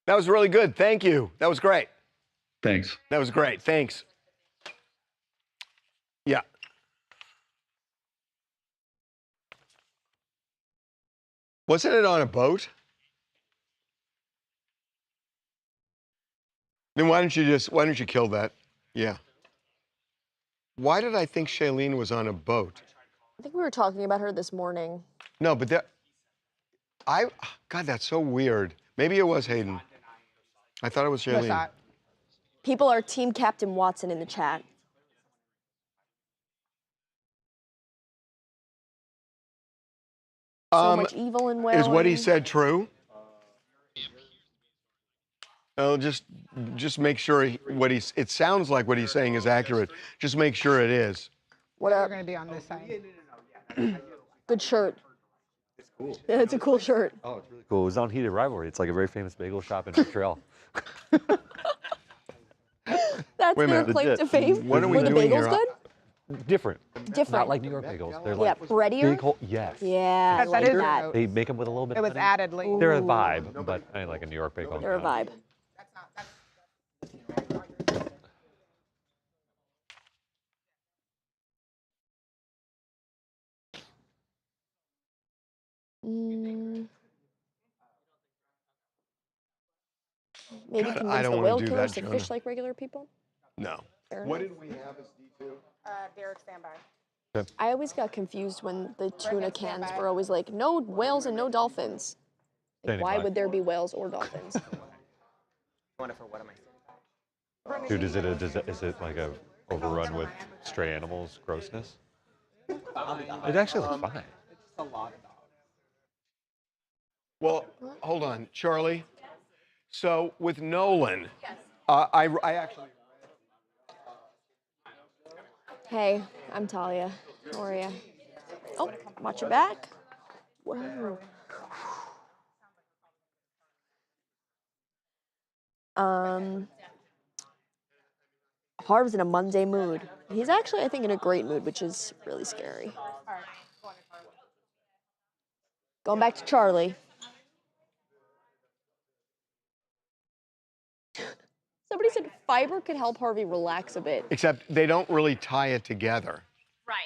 That was really good. Thank you. That was great. Thanks. That was great. Thanks. Yeah. Wasn't it on a boat? Then why don't you kill that? Yeah. Why did I think Shailene was on a boat? I think we were talking about her this morning. No, but God, that's so weird. Maybe it was Hayden. I thought it was Shailene. People are Team Captain Watson in the chat. So much evil in whaling. Is what he said true? Oh, just make sure it sounds like what he's saying is accurate. Just make sure it is. What up? We're gonna be on this side. Good shirt. It's cool. Yeah, it's a cool shirt. Oh, it's really cool. It was on Heated Rivalry. It's like a very famous bagel shop in Montreal. That's Wait a their minute. claim to fame. What are we Were the doing bagels here? good? Different. Different. Not like New York bagels. They're Yeah, like breadier? big whole. Yes. Yeah, I like that. They make them with a little bit. It of was honey. added late. They're a vibe, but I like a New York bagel. They're a vibe. Maybe God, I convince don't the wanna whale do killers that, to Jonah. fish like regular people? No. Fair What enough. did we have as D2? Derek, stand by. I always got confused when the tuna cans were always like, no whales and no dolphins. Like, Standing why by. would there be whales or dolphins? For what am I? Dude, is it like a overrun with stray animals grossness? It actually looks fine. It's just a lot of dogs. Well, hold on, Charlie. So with Nolan, I actually. Hey, I'm Talia. How are you? Oh, watch your back. Whoa. Harv's in a Monday mood. He's actually, I think, in a great mood, which is really scary. Going back to Charlie. Somebody said fiber could help Harvey relax a bit. Except they don't really tie it together. Right.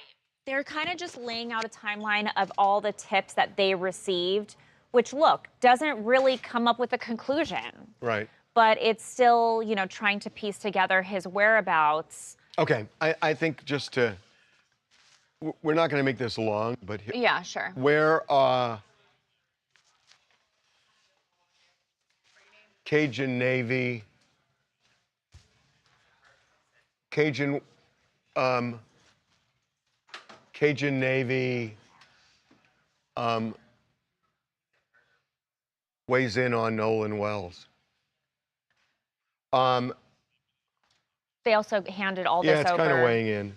They're kind of just laying out a timeline of all the tips that they received, which, look, doesn't really come up with a conclusion. Right. But it's still, you know, trying to piece together his whereabouts. Okay, I think just to, we're not going to make this long, but Yeah, sure. where Cajun Navy, Cajun Navy weighs in on Nolan Wells. They also handed all this Yeah, it's over. kind of weighing in.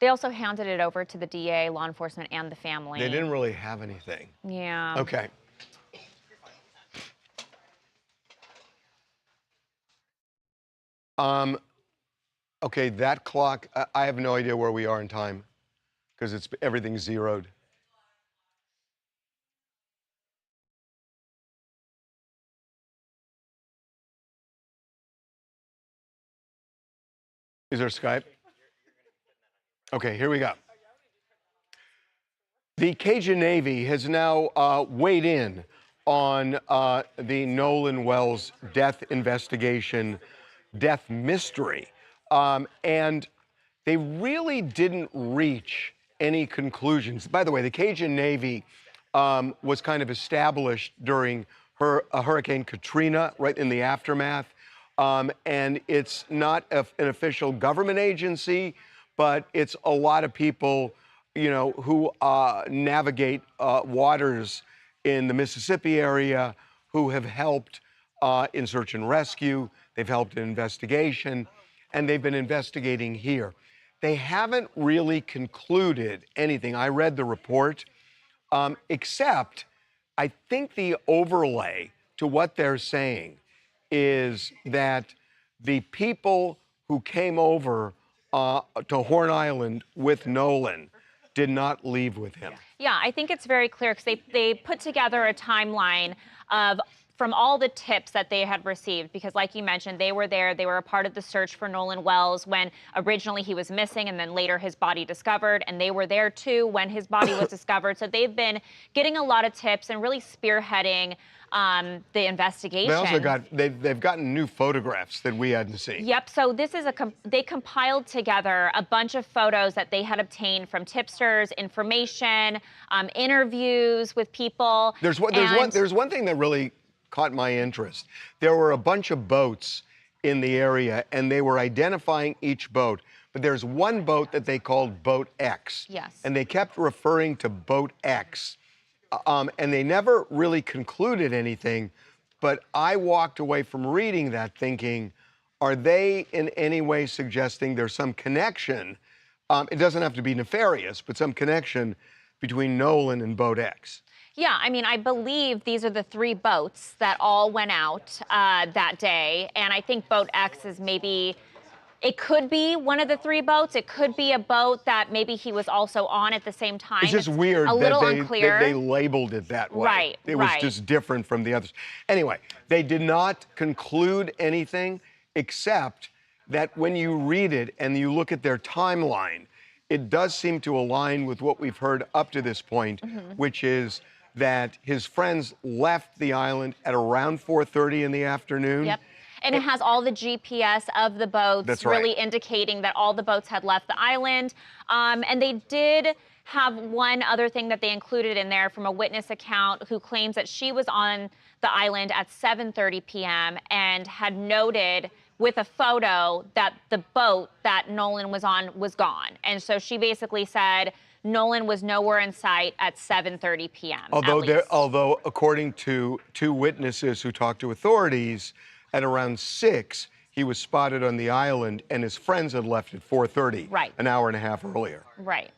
They also handed it over to the DA, law enforcement, and the family. They didn't really have anything. Yeah. Okay. Okay, that clock, I have no idea where we are in time because everything's zeroed. Is there Skype? Okay, here we go. The Cajun Navy has now weighed in on the Nolan Wells death investigation, death mystery. And they really didn't reach any conclusions. By the way, the Cajun Navy was kind of established during Hurricane Katrina, right in the aftermath. And it's not an official government agency, but it's a lot of people, you know, who navigate waters in the Mississippi area, who have helped in search and rescue. They've helped in investigation, and they've been investigating here. They haven't really concluded anything. I read the report, except I think the overlay to what they're saying is that the people who came over to Horn Island with Nolan did not leave with him. Yeah, I think it's very clear because they put together a timeline of from all the tips that they had received, because like you mentioned, they were there, they were a part of the search for Nolan Wells when originally he was missing and then later his body discovered, and they were there too when his body was discovered. So they've been getting a lot of tips and really spearheading the investigation. They also they've gotten new photographs that we hadn't seen. Yep. So this is they compiled together a bunch of photos that they had obtained from tipsters, information, interviews with people. There's one thing that really caught my interest. There were a bunch of boats in the area, and they were identifying each boat. But there's one boat that they called Boat X. Yes. And they kept referring to Boat X. And they never really concluded anything. But I walked away from reading that thinking, are they in any way suggesting there's some connection? It doesn't have to be nefarious, but some connection between Nolan and Boat X. Yeah, I mean, I believe these are the 3 boats that all went out that day. And I think Boat X is maybe It could be one of the 3 boats. It could be a boat that maybe he was also on at the same time. It's just weird a little that unclear. they labeled it that way. Right, It was right. just different from the others. Anyway, they did not conclude anything except that when you read it and you look at their timeline, it does seem to align with what we've heard up to this point, which is that his friends left the island at around 4:30 in the afternoon. Yep. And it has all the GPS of the boats, That's right. really indicating that all the boats had left the island. And they did have one other thing that they included in there from a witness account who claims that she was on the island at 7:30 p.m. and had noted with a photo that the boat that Nolan was on was gone. And so she basically said Nolan was nowhere in sight at 7:30 p.m. Although according to 2 witnesses who talked to authorities, at around 6, he was spotted on the island, and his friends had left at 4:30, Right. an hour and a half earlier. Right.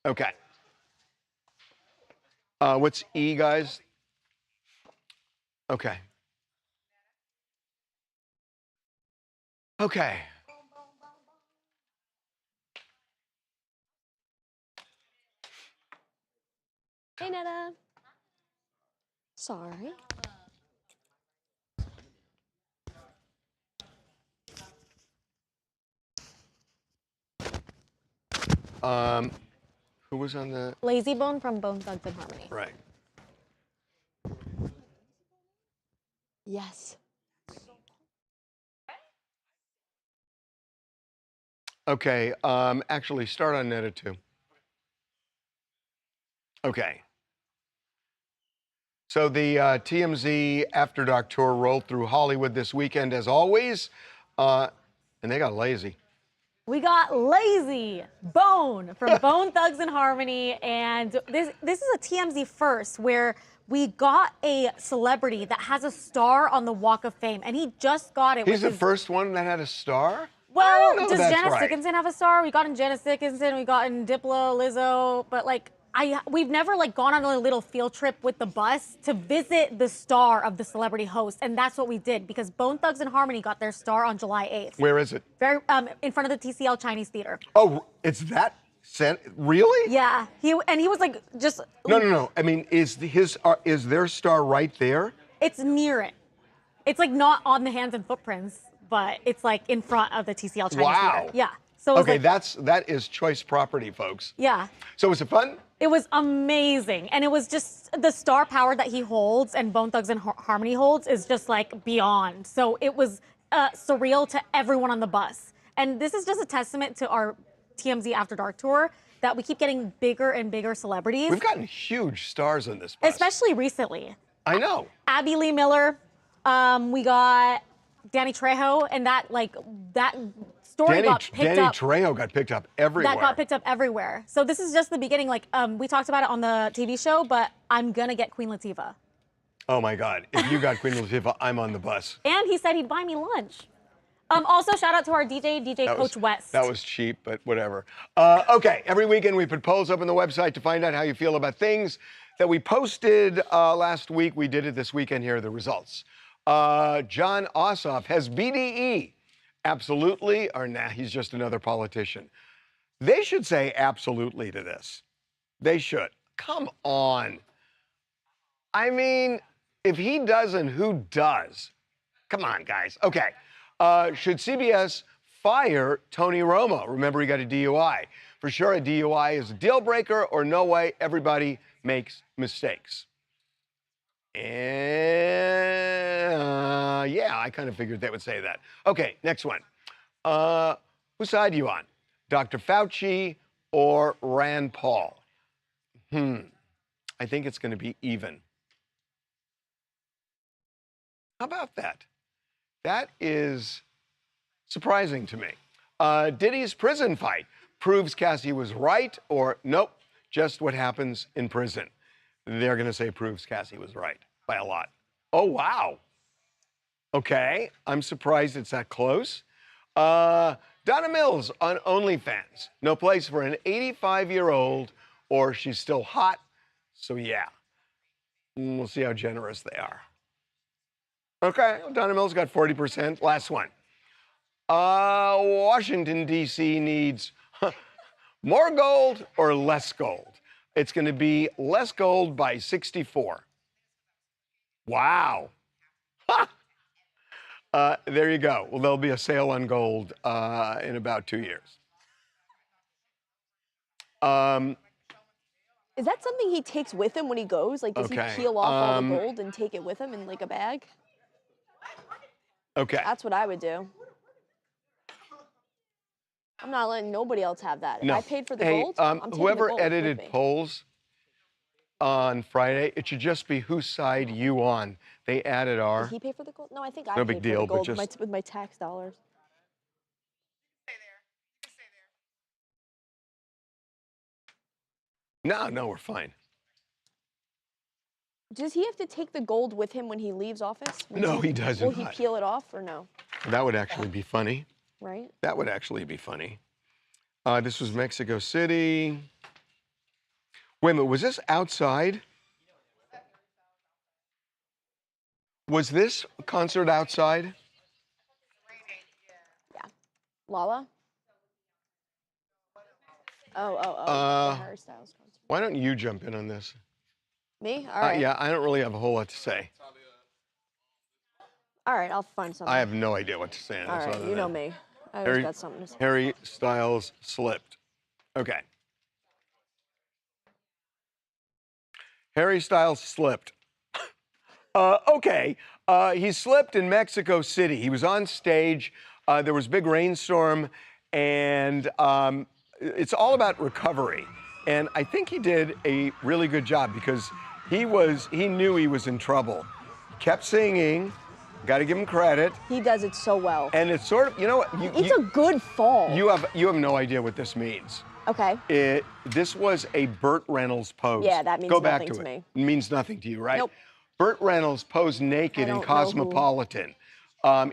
Okay. What's E, guys? Okay. Okay. Hey, Netta. Sorry. Who was on the... Lazy Bone from Bone Thugs and Harmony. Right. Yes. Okay, actually, start on Netta 2. Okay. So the TMZ After Dark tour rolled through Hollywood this weekend, as always, and they got lazy. We got Lazy Bone from Bone Thugs and Harmony, and this is a TMZ first where we got a celebrity that has a star on the Walk of Fame, and he just got it. He's the first one that had a star? Well, know does that's Janice right. Dickinson have a star? We got in Janice Dickinson, we got in Diplo, Lizzo, but like we've never like gone on a little field trip with the bus to visit the star of the celebrity host, and that's what we did because Bone Thugs and Harmony got their star on July 8th. Where is it? Very in front of the TCL Chinese Theater. Oh, it's that? Really? Yeah, he was like just. No. I mean, is their star right there? It's near it. It's like not on the hands and footprints, but it's like in front of the TCL Chinese Theater. Yeah. So it was Okay, like, that is choice property, folks. yeah. So was it fun? It was amazing. And it was just the star power that he holds and Bone Thugs and Harmony holds is just like beyond. So it was surreal to everyone on the bus. And this is just a testament to our TMZ After Dark tour that we keep getting bigger and bigger celebrities. We've gotten huge stars on this bus. Especially recently. I know. Abby Lee Miller. We got Danny Trejo, and that story got picked Danny up. Trejo got picked up everywhere. That got picked up everywhere. So this is just the beginning. Like we talked about it on the TV show, but I'm gonna get Queen Latifah. Oh my God! If you got Queen Latifah, I'm on the bus. And he said he'd buy me lunch. Also, shout out to our DJ Coach West. That was cheap, but whatever. Okay, every weekend we put polls up on the website to find out how you feel about things that we posted last week. We did it this weekend. Here are the results. John Ossoff has BDE. Absolutely, or nah, he's just another politician. They should say absolutely to this. They should. Come on. I mean, if he doesn't, who does? Come on, guys. Okay. Should CBS fire Tony Romo? Remember, he got a DUI. For sure, a DUI is a deal breaker, or no way, everybody makes mistakes. And yeah, I kind of figured they would say that. Okay, next one. Whose side are you on? Dr. Fauci or Rand Paul? I think it's going to be even. How about that? That is surprising to me. Diddy's prison fight proves Cassie was right, or nope, just what happens in prison. They're going to say proves Cassie was right by a lot. Oh, wow. Okay, I'm surprised it's that close. Donna Mills on OnlyFans. No place for an 85-year-old, or she's still hot. So yeah, we'll see how generous they are. Okay, Donna Mills got 40%. Last one. Washington, D.C. needs more gold or less gold? It's going to be less gold by 64. Wow. There you go. Well, there'll be a sale on gold in about 2 years. Is that something he takes with him when he goes? Like, does he peel off all the gold and take it with him in like a bag? Okay. That's what I would do. I'm not letting nobody else have that. No. If I paid for the Hey, gold, I'm taking whoever the gold with edited me. polls on Friday, it should just be whose side you on. They added our. Did he pay for the gold? No, I think I No paid big for deal, the but gold just- with my tax dollars. No, we're fine. Does he have to take the gold with him when he leaves office? No, he doesn't Will he not. peel it off or no? That would actually be funny. Right? That would actually be funny. This was Mexico City. Wait a minute, was this outside? Was this concert outside? Yeah. Lala? Oh. The Harry Styles concert. Why don't you jump in on this? Me? All right. Yeah, I don't really have a whole lot to say. All right, I'll find something. I have no idea what to say on All this. right, other you know than me. I always got something to say. Harry Styles slipped. Okay. Harry Styles slipped. Okay. He slipped in Mexico City. He was on stage. There was a big rainstorm, and it's all about recovery. And I think he did a really good job because he knew he was in trouble. Kept singing. Got to give him credit. He does it so well. And it's sort of, you know what? It's a good fall. You have no idea what this means. Okay. This was a Burt Reynolds pose. Yeah, that means Go back nothing to to me. It means nothing to you, right? Nope. Burt Reynolds posed naked in don't know who. Cosmopolitan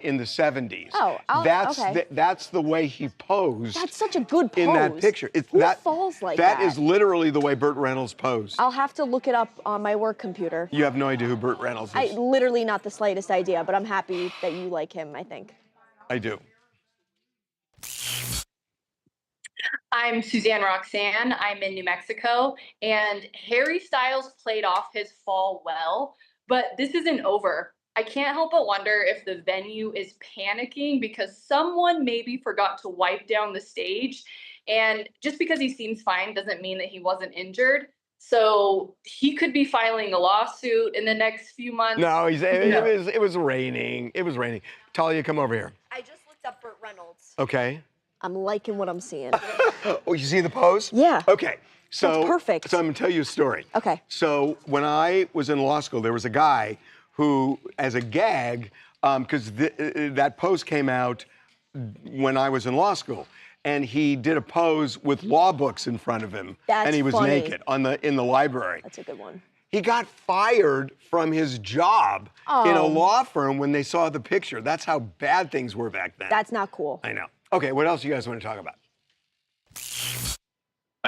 in the 70s. Oh, okay. That's the way he posed. That's such a good pose. In that picture. Who falls like that is literally the way Burt Reynolds posed. I'll have to look it up on my work computer. You have no idea who Burt Reynolds is. I literally not the slightest idea, but I'm happy that you like him, I think. I do. I'm Suzanne Roxanne. I'm in New Mexico, and Harry Styles played off his fall well, but this isn't over. I can't help but wonder if the venue is panicking because someone maybe forgot to wipe down the stage, and just because he seems fine doesn't mean that he wasn't injured. So he could be filing a lawsuit in the next few months. No, it was raining. It was raining. Talia, come over here. I just looked up Burt Reynolds. Okay. I'm liking what I'm seeing. Oh, you see the pose? Yeah. Okay. So That's perfect. So I'm gonna tell you a story. Okay. So when I was in law school, there was a guy who, as a gag, because that pose came out when I was in law school, and he did a pose with law books in front of him, That's and he was funny. naked in the library. That's a good one. He got fired from his job in a law firm when they saw the picture. That's how bad things were back then. That's not cool. I know. Okay, what else do you guys want to talk about?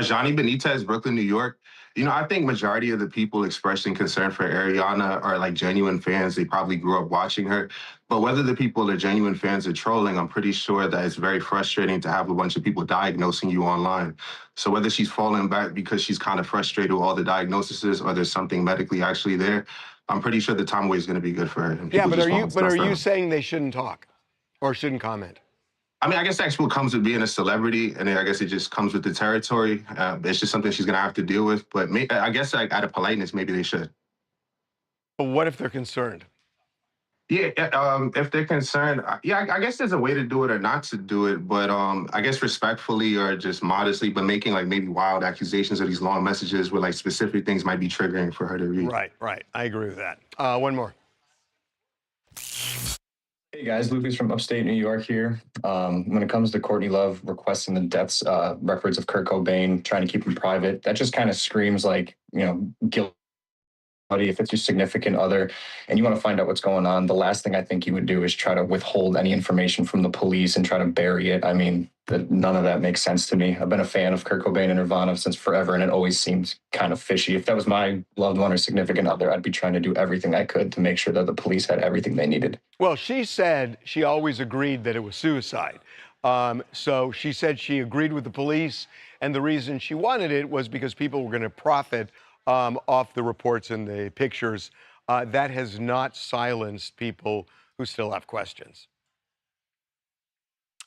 Johnny Benitez, Brooklyn, New York. You know, I think majority of the people expressing concern for Ariana are like genuine fans. They probably grew up watching her. But whether the people are genuine fans or trolling, I'm pretty sure that it's very frustrating to have a bunch of people diagnosing you online. So whether she's falling back because she's kind of frustrated with all the diagnoses or there's something medically actually there, I'm pretty sure the time away is going to be good for her. And Yeah, people but just are you won't stuff her. saying they shouldn't talk or shouldn't comment? I mean, I guess that's what comes with being a celebrity, and I guess it just comes with the territory. It's just something she's gonna have to deal with. But I guess, like, out of politeness, maybe they should. But what if they're concerned? Yeah, if they're concerned, yeah, I guess there's a way to do it or not to do it. But I guess respectfully or just modestly, but making like maybe wild accusations or these long messages where like specific things might be triggering for her to read. Right. I agree with that. One more. Hey guys, Lucas from upstate New York here. When it comes to Courtney Love requesting the deaths records of Kurt Cobain, trying to keep them private, that just kind of screams like, guilt If it's your significant other and you want to find out what's going on, the last thing I think you would do is try to withhold any information from the police and try to bury it. I mean, none of that makes sense to me. I've been a fan of Kurt Cobain and Nirvana since forever, and it always seems kind of fishy. If that was my loved one or significant other, I'd be trying to do everything I could to make sure that the police had everything they needed. Well, she said she always agreed that it was suicide. So she said she agreed with the police, and the reason she wanted it was because people were going to profit off the reports and the pictures. That has not silenced people who still have questions.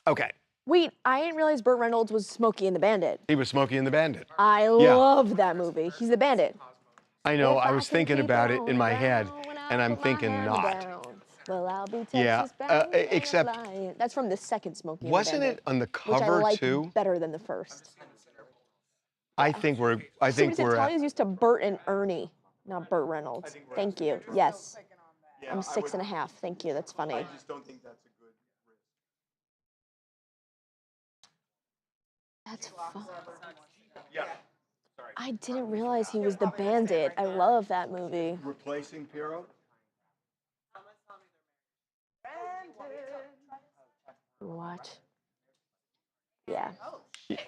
Okay. Wait, I didn't realize Burt Reynolds was Smokey and the Bandit. He was Smokey and the Bandit. I love that movie. He's the Bandit. I know. I was thinking about it in my head, and I'm thinking not. Well, I'll be Yeah, except that's from the second Smokey and the wasn't Bandit, it on the which I cover like too? better than the first. I think we're. I think we're. Italians used to Burt and Ernie, not Burt Reynolds. Thank you. Yes. I'm 6.5. Thank you. That's funny. I just don't think that's a good risk. That's fun. Yeah. I didn't realize he was the Bandit. I love that movie. Replacing Piero? Watch. Yeah. You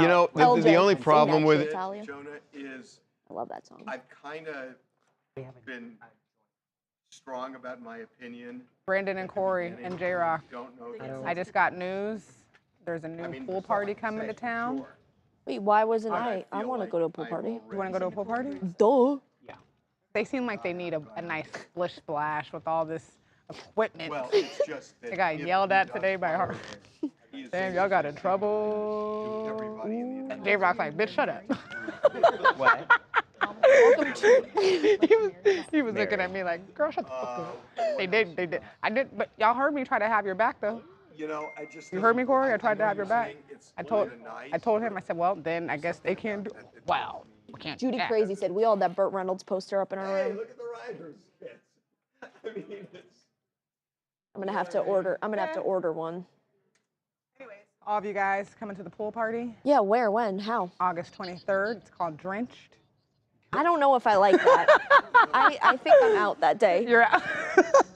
know, the only problem with it, Italia. Jonah, is I love that song. I've kind of been strong about my opinion. Brandon and Corey and J-Rock. Don't know. I just got news. There's a new pool party coming to town. Wait, why wasn't I? I want to go to a pool party. You want to go to a pool party? Duh. Yeah. They seem like they need a nice splish splash with all this equipment. Well, it's just that I got yelled at today by Harvey. Damn, y'all got in trouble. J-Rock's like, bitch, shut up. What? he was looking at me like, girl, shut the fuck up. They did. I did, but y'all heard me try to have your back though. You know, I just. You heard me, Corey? I tried to have your back. I told him, I said, well, then I guess they can't do. Wow. We can't. Judy Crazy said we all had that Burt Reynolds poster up in our room. Look at the Riders skits. I mean, it's. I'm gonna have to order one. Anyways, all of you guys coming to the pool party? Yeah, where, when, how? August 23rd. It's called Drenched. I don't know if I like that. I think I'm out that day. You're out.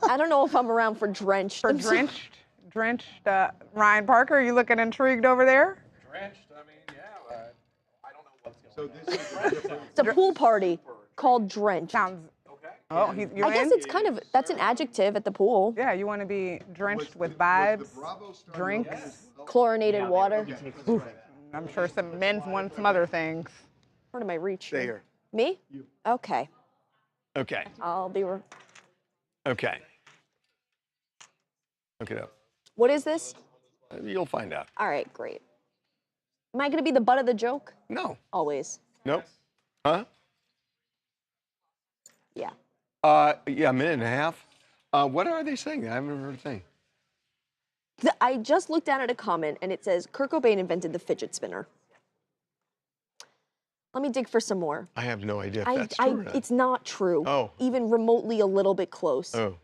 I don't know if I'm around for Drenched. For Drenched, Ryan Parker, are you looking intrigued over there? Drenched, I mean, yeah, I don't know what's going on. So this is a different. It's a pool party called Drenched. Sounds. Oh, you I guess it's kind of, that's an adjective at the pool. Yeah, you want to be drenched with vibes, drinks. Chlorinated water. Oof. I'm sure some men want some other things. Where am I reach? Stay here. Me? Okay. Okay. I'll be. Okay. Look it up. What is this? You'll find out. All right, great. Am I going to be the butt of the joke? No. Always. Nope. Huh? Yeah. Yeah, a minute and a half. What are they saying? I haven't heard a thing. I just looked down at a comment and it says Kurt Cobain invented the fidget spinner. Let me dig for some more. I have no idea if that's true or not. It's not true. Oh. Even remotely a little bit close. Oh.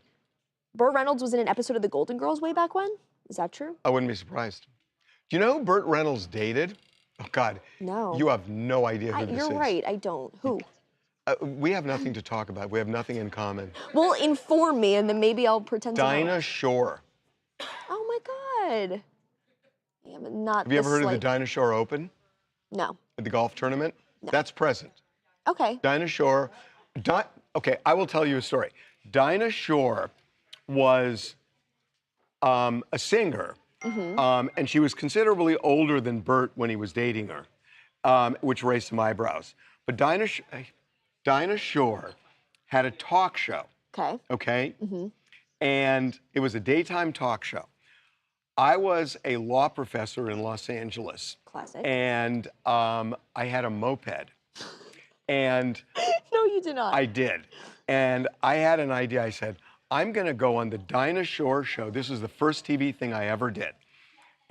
Burt Reynolds was in an episode of The Golden Girls way back when? Is that true? I wouldn't be surprised. Do you know who Burt Reynolds dated? Oh, God. No. You have no idea who this is. You're right, I don't. Who? We have nothing to talk about. We have nothing in common. Well, inform me and then maybe I'll pretend to know. Dinah Shore. Oh my God. Yeah, but not Have you ever heard of the like... Dinah Shore Open? No. At the golf tournament? No. That's present. Okay. Dinah Shore. Okay, I will tell you a story. Dinah Shore was a singer, and she was considerably older than Burt when he was dating her, which raised some eyebrows. But Dinah Shore had a talk show. Okay. Okay? And it was a daytime talk show. I was a law professor in Los Angeles. Classic. And I had a moped. And no, you did not. I did. And I had an idea. I said, I'm going to go on the Dinah Shore show. This was the first TV thing I ever did.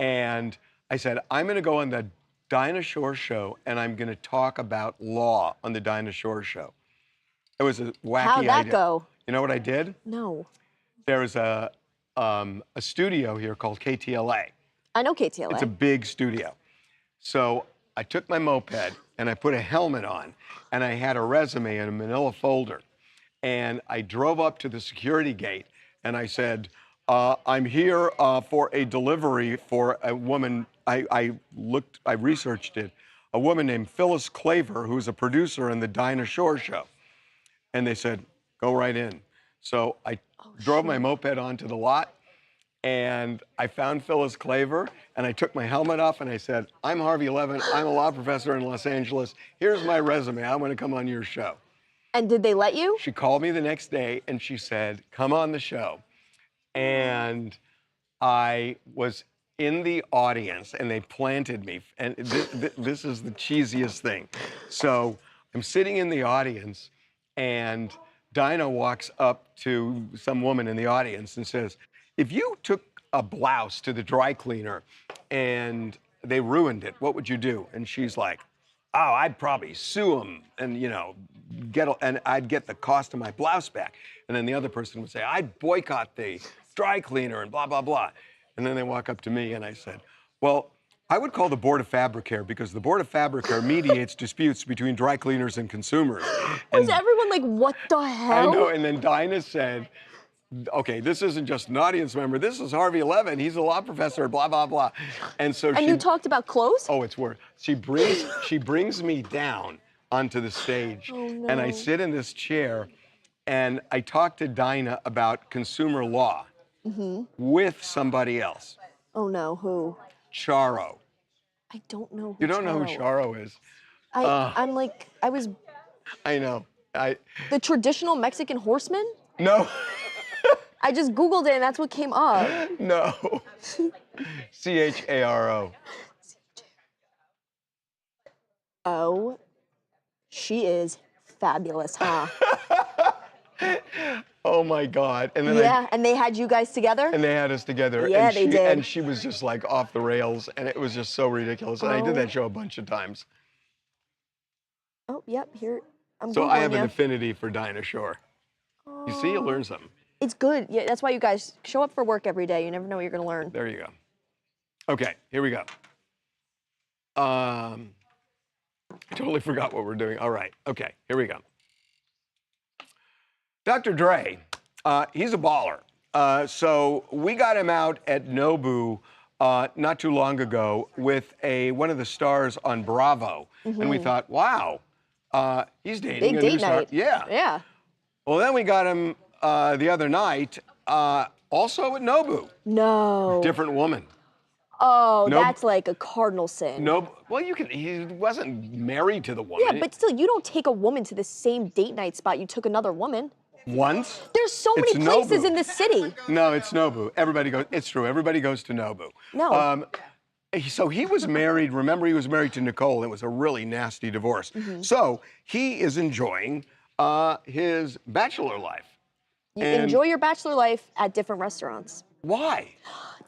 And I said, I'm going to go on the Dinah Shore show, and I'm going to talk about law on the Dinah Shore show. It was a wacky idea. How'd that go? You know what I did? No. There's a studio here called KTLA. I know KTLA. It's a big studio. So I took my moped, and I put a helmet on, and I had a resume in a manila folder. And I drove up to the security gate, and I said, I'm here for a delivery for a woman. I researched it, a woman named Phyllis Claver, who's a producer in the Dinah Shore show. And they said, go right in. So I drove my moped onto the lot, and I found Phyllis Claver, and I took my helmet off, and I said, I'm Harvey Levin. I'm a law professor in Los Angeles. Here's my resume. I want to come on your show. And did they let you? She called me the next day, and she said, come on the show. And I was in the audience, and they planted me. And this is the cheesiest thing. So I'm sitting in the audience, and Dinah walks up to some woman in the audience and says, if you took a blouse to the dry cleaner and they ruined it, what would you do? And she's like, oh, I'd probably sue them and, you know, and I'd get the cost of my blouse back. And then the other person would say, I'd boycott the dry cleaner and blah, blah, blah. And then they walk up to me and I said, well, I would call the Board of Fabricare because the Board of Fabricare mediates disputes between dry cleaners and consumers. Was everyone like, what the hell? I know, and then Dinah said, okay, this isn't just an audience member, this is Harvey Levin, he's a law professor, blah, blah, blah. And so And you talked about clothes? Oh, it's worse. She brings me down onto the stage, and I sit in this chair, and I talk to Dinah about consumer law with somebody else. Oh no, who? Charo. I don't know who You don't know who Charo is? I'm like, I was... I know. The traditional Mexican horseman? No. I just Googled it and that's what came up. No. Charo. Oh, she is fabulous, huh? Oh my God. And then yeah, and they had you guys together? And they had us together. Yeah, and they did. And she was just like off the rails, and it was just so ridiculous. And I did that show a bunch of times. Oh, yep, here, I'm So Googling I have an ya. affinity for Dinah Shore. You see, you learn something. It's good. Yeah, that's why you guys show up for work every day. You never know what you're going to learn. There you go. Okay, here we go. I totally forgot what we're doing. All right, okay, here we go. Dr. Dre, he's a baller. So we got him out at Nobu not too long ago with one of the stars on Bravo. And we thought, wow, he's dating Big a date new star. night. Yeah. Yeah. Well, then we got him the other night, also at Nobu. No. Different woman. Oh, Nope. that's like a cardinal sin. No, well, he wasn't married to the woman. Yeah, but still, you don't take a woman to the same date night spot you took another woman. Once? There's so It's many places Nobu. in the city. No, it's Nobu. Everybody goes, it's true, everybody goes to Nobu. No. So he was married, remember he was married to Nicole. It was a really nasty divorce. So he is enjoying his bachelor life. You enjoy your bachelor life at different restaurants. Why?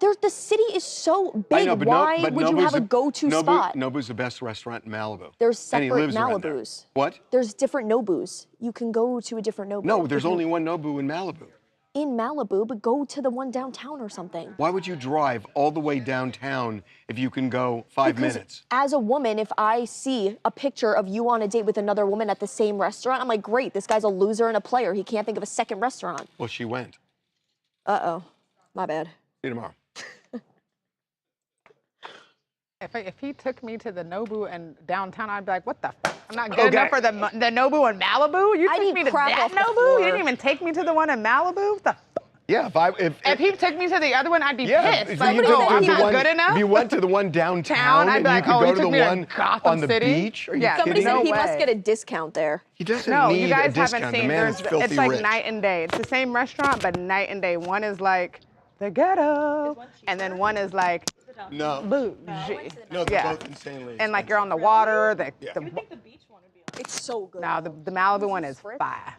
The city is so big. I know, but Why but would you have a go-to spot? Nobu's the best restaurant in Malibu. There's And he separate lives around there. Malibus. What? There's different Nobus. You can go to a different Nobu. No, there's only one Nobu in Malibu. In Malibu, but go to the one downtown or something. Why would you drive all the way downtown if you can go 5 Because minutes? as a woman, if I see a picture of you on a date with another woman at the same restaurant, I'm like, great, this guy's a loser and a player. He can't think of a second restaurant. Well, she went. Uh-oh, my bad. See you tomorrow. If he took me to the Nobu and downtown, I'd be like, what the f? I'm not good enough for the Nobu in Malibu? You took me to that Nobu? You didn't even take me to the one in Malibu? What the f? Yeah, if he took me to the other one, I'd be pissed. if Like, you no, took I'm the not one- good enough. If you went to the one downtown I'd and be you like, could oh, go he to the took me to one Gotham on the City? beach? Are you Somebody kidding said me? he must get a discount there. He doesn't No, need you guys a discount. haven't The seen. man is filthy It's like rich. night and day. It's the same restaurant, but night and day. One is like the ghetto, and then one is like No. bougie. No, they're both insanely And like you're on the water. It's so good. No, the Malibu one is fire.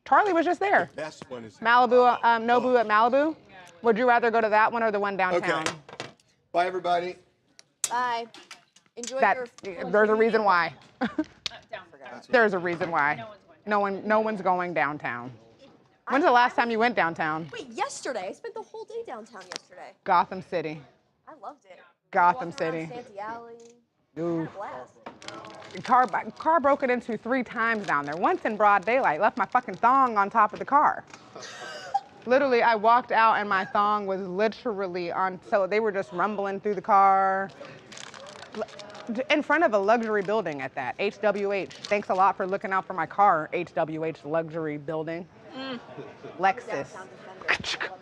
Charlie was just there. The best one is Malibu, Nobu at Malibu. Would you rather go to that one or the one downtown? Okay. Bye, everybody. Bye. Enjoy There's a reason why. There's a reason why. No one's going downtown. When's the last time you went downtown? Wait, yesterday. I spent the whole day downtown yesterday. Gotham City. I loved it. Gotham Walking around City. Santee Alley. Oof. Car broken into 3 times down there. Once in broad daylight, left my fucking thong on top of the car. Literally, I walked out and my thong was literally on, so they were just rumbling through the car. In front of a luxury building at that, HWH. Thanks a lot for looking out for my car, HWH luxury building. Lexus.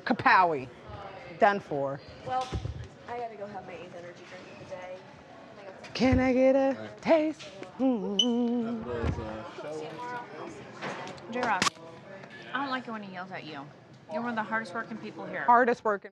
Kapowie. Done for. Well, I gotta go have my 8th energy drink of the day. Can I get a taste? J-Rock, I don't like it when he yells at you. You're one of the hardest working people here. Hardest working.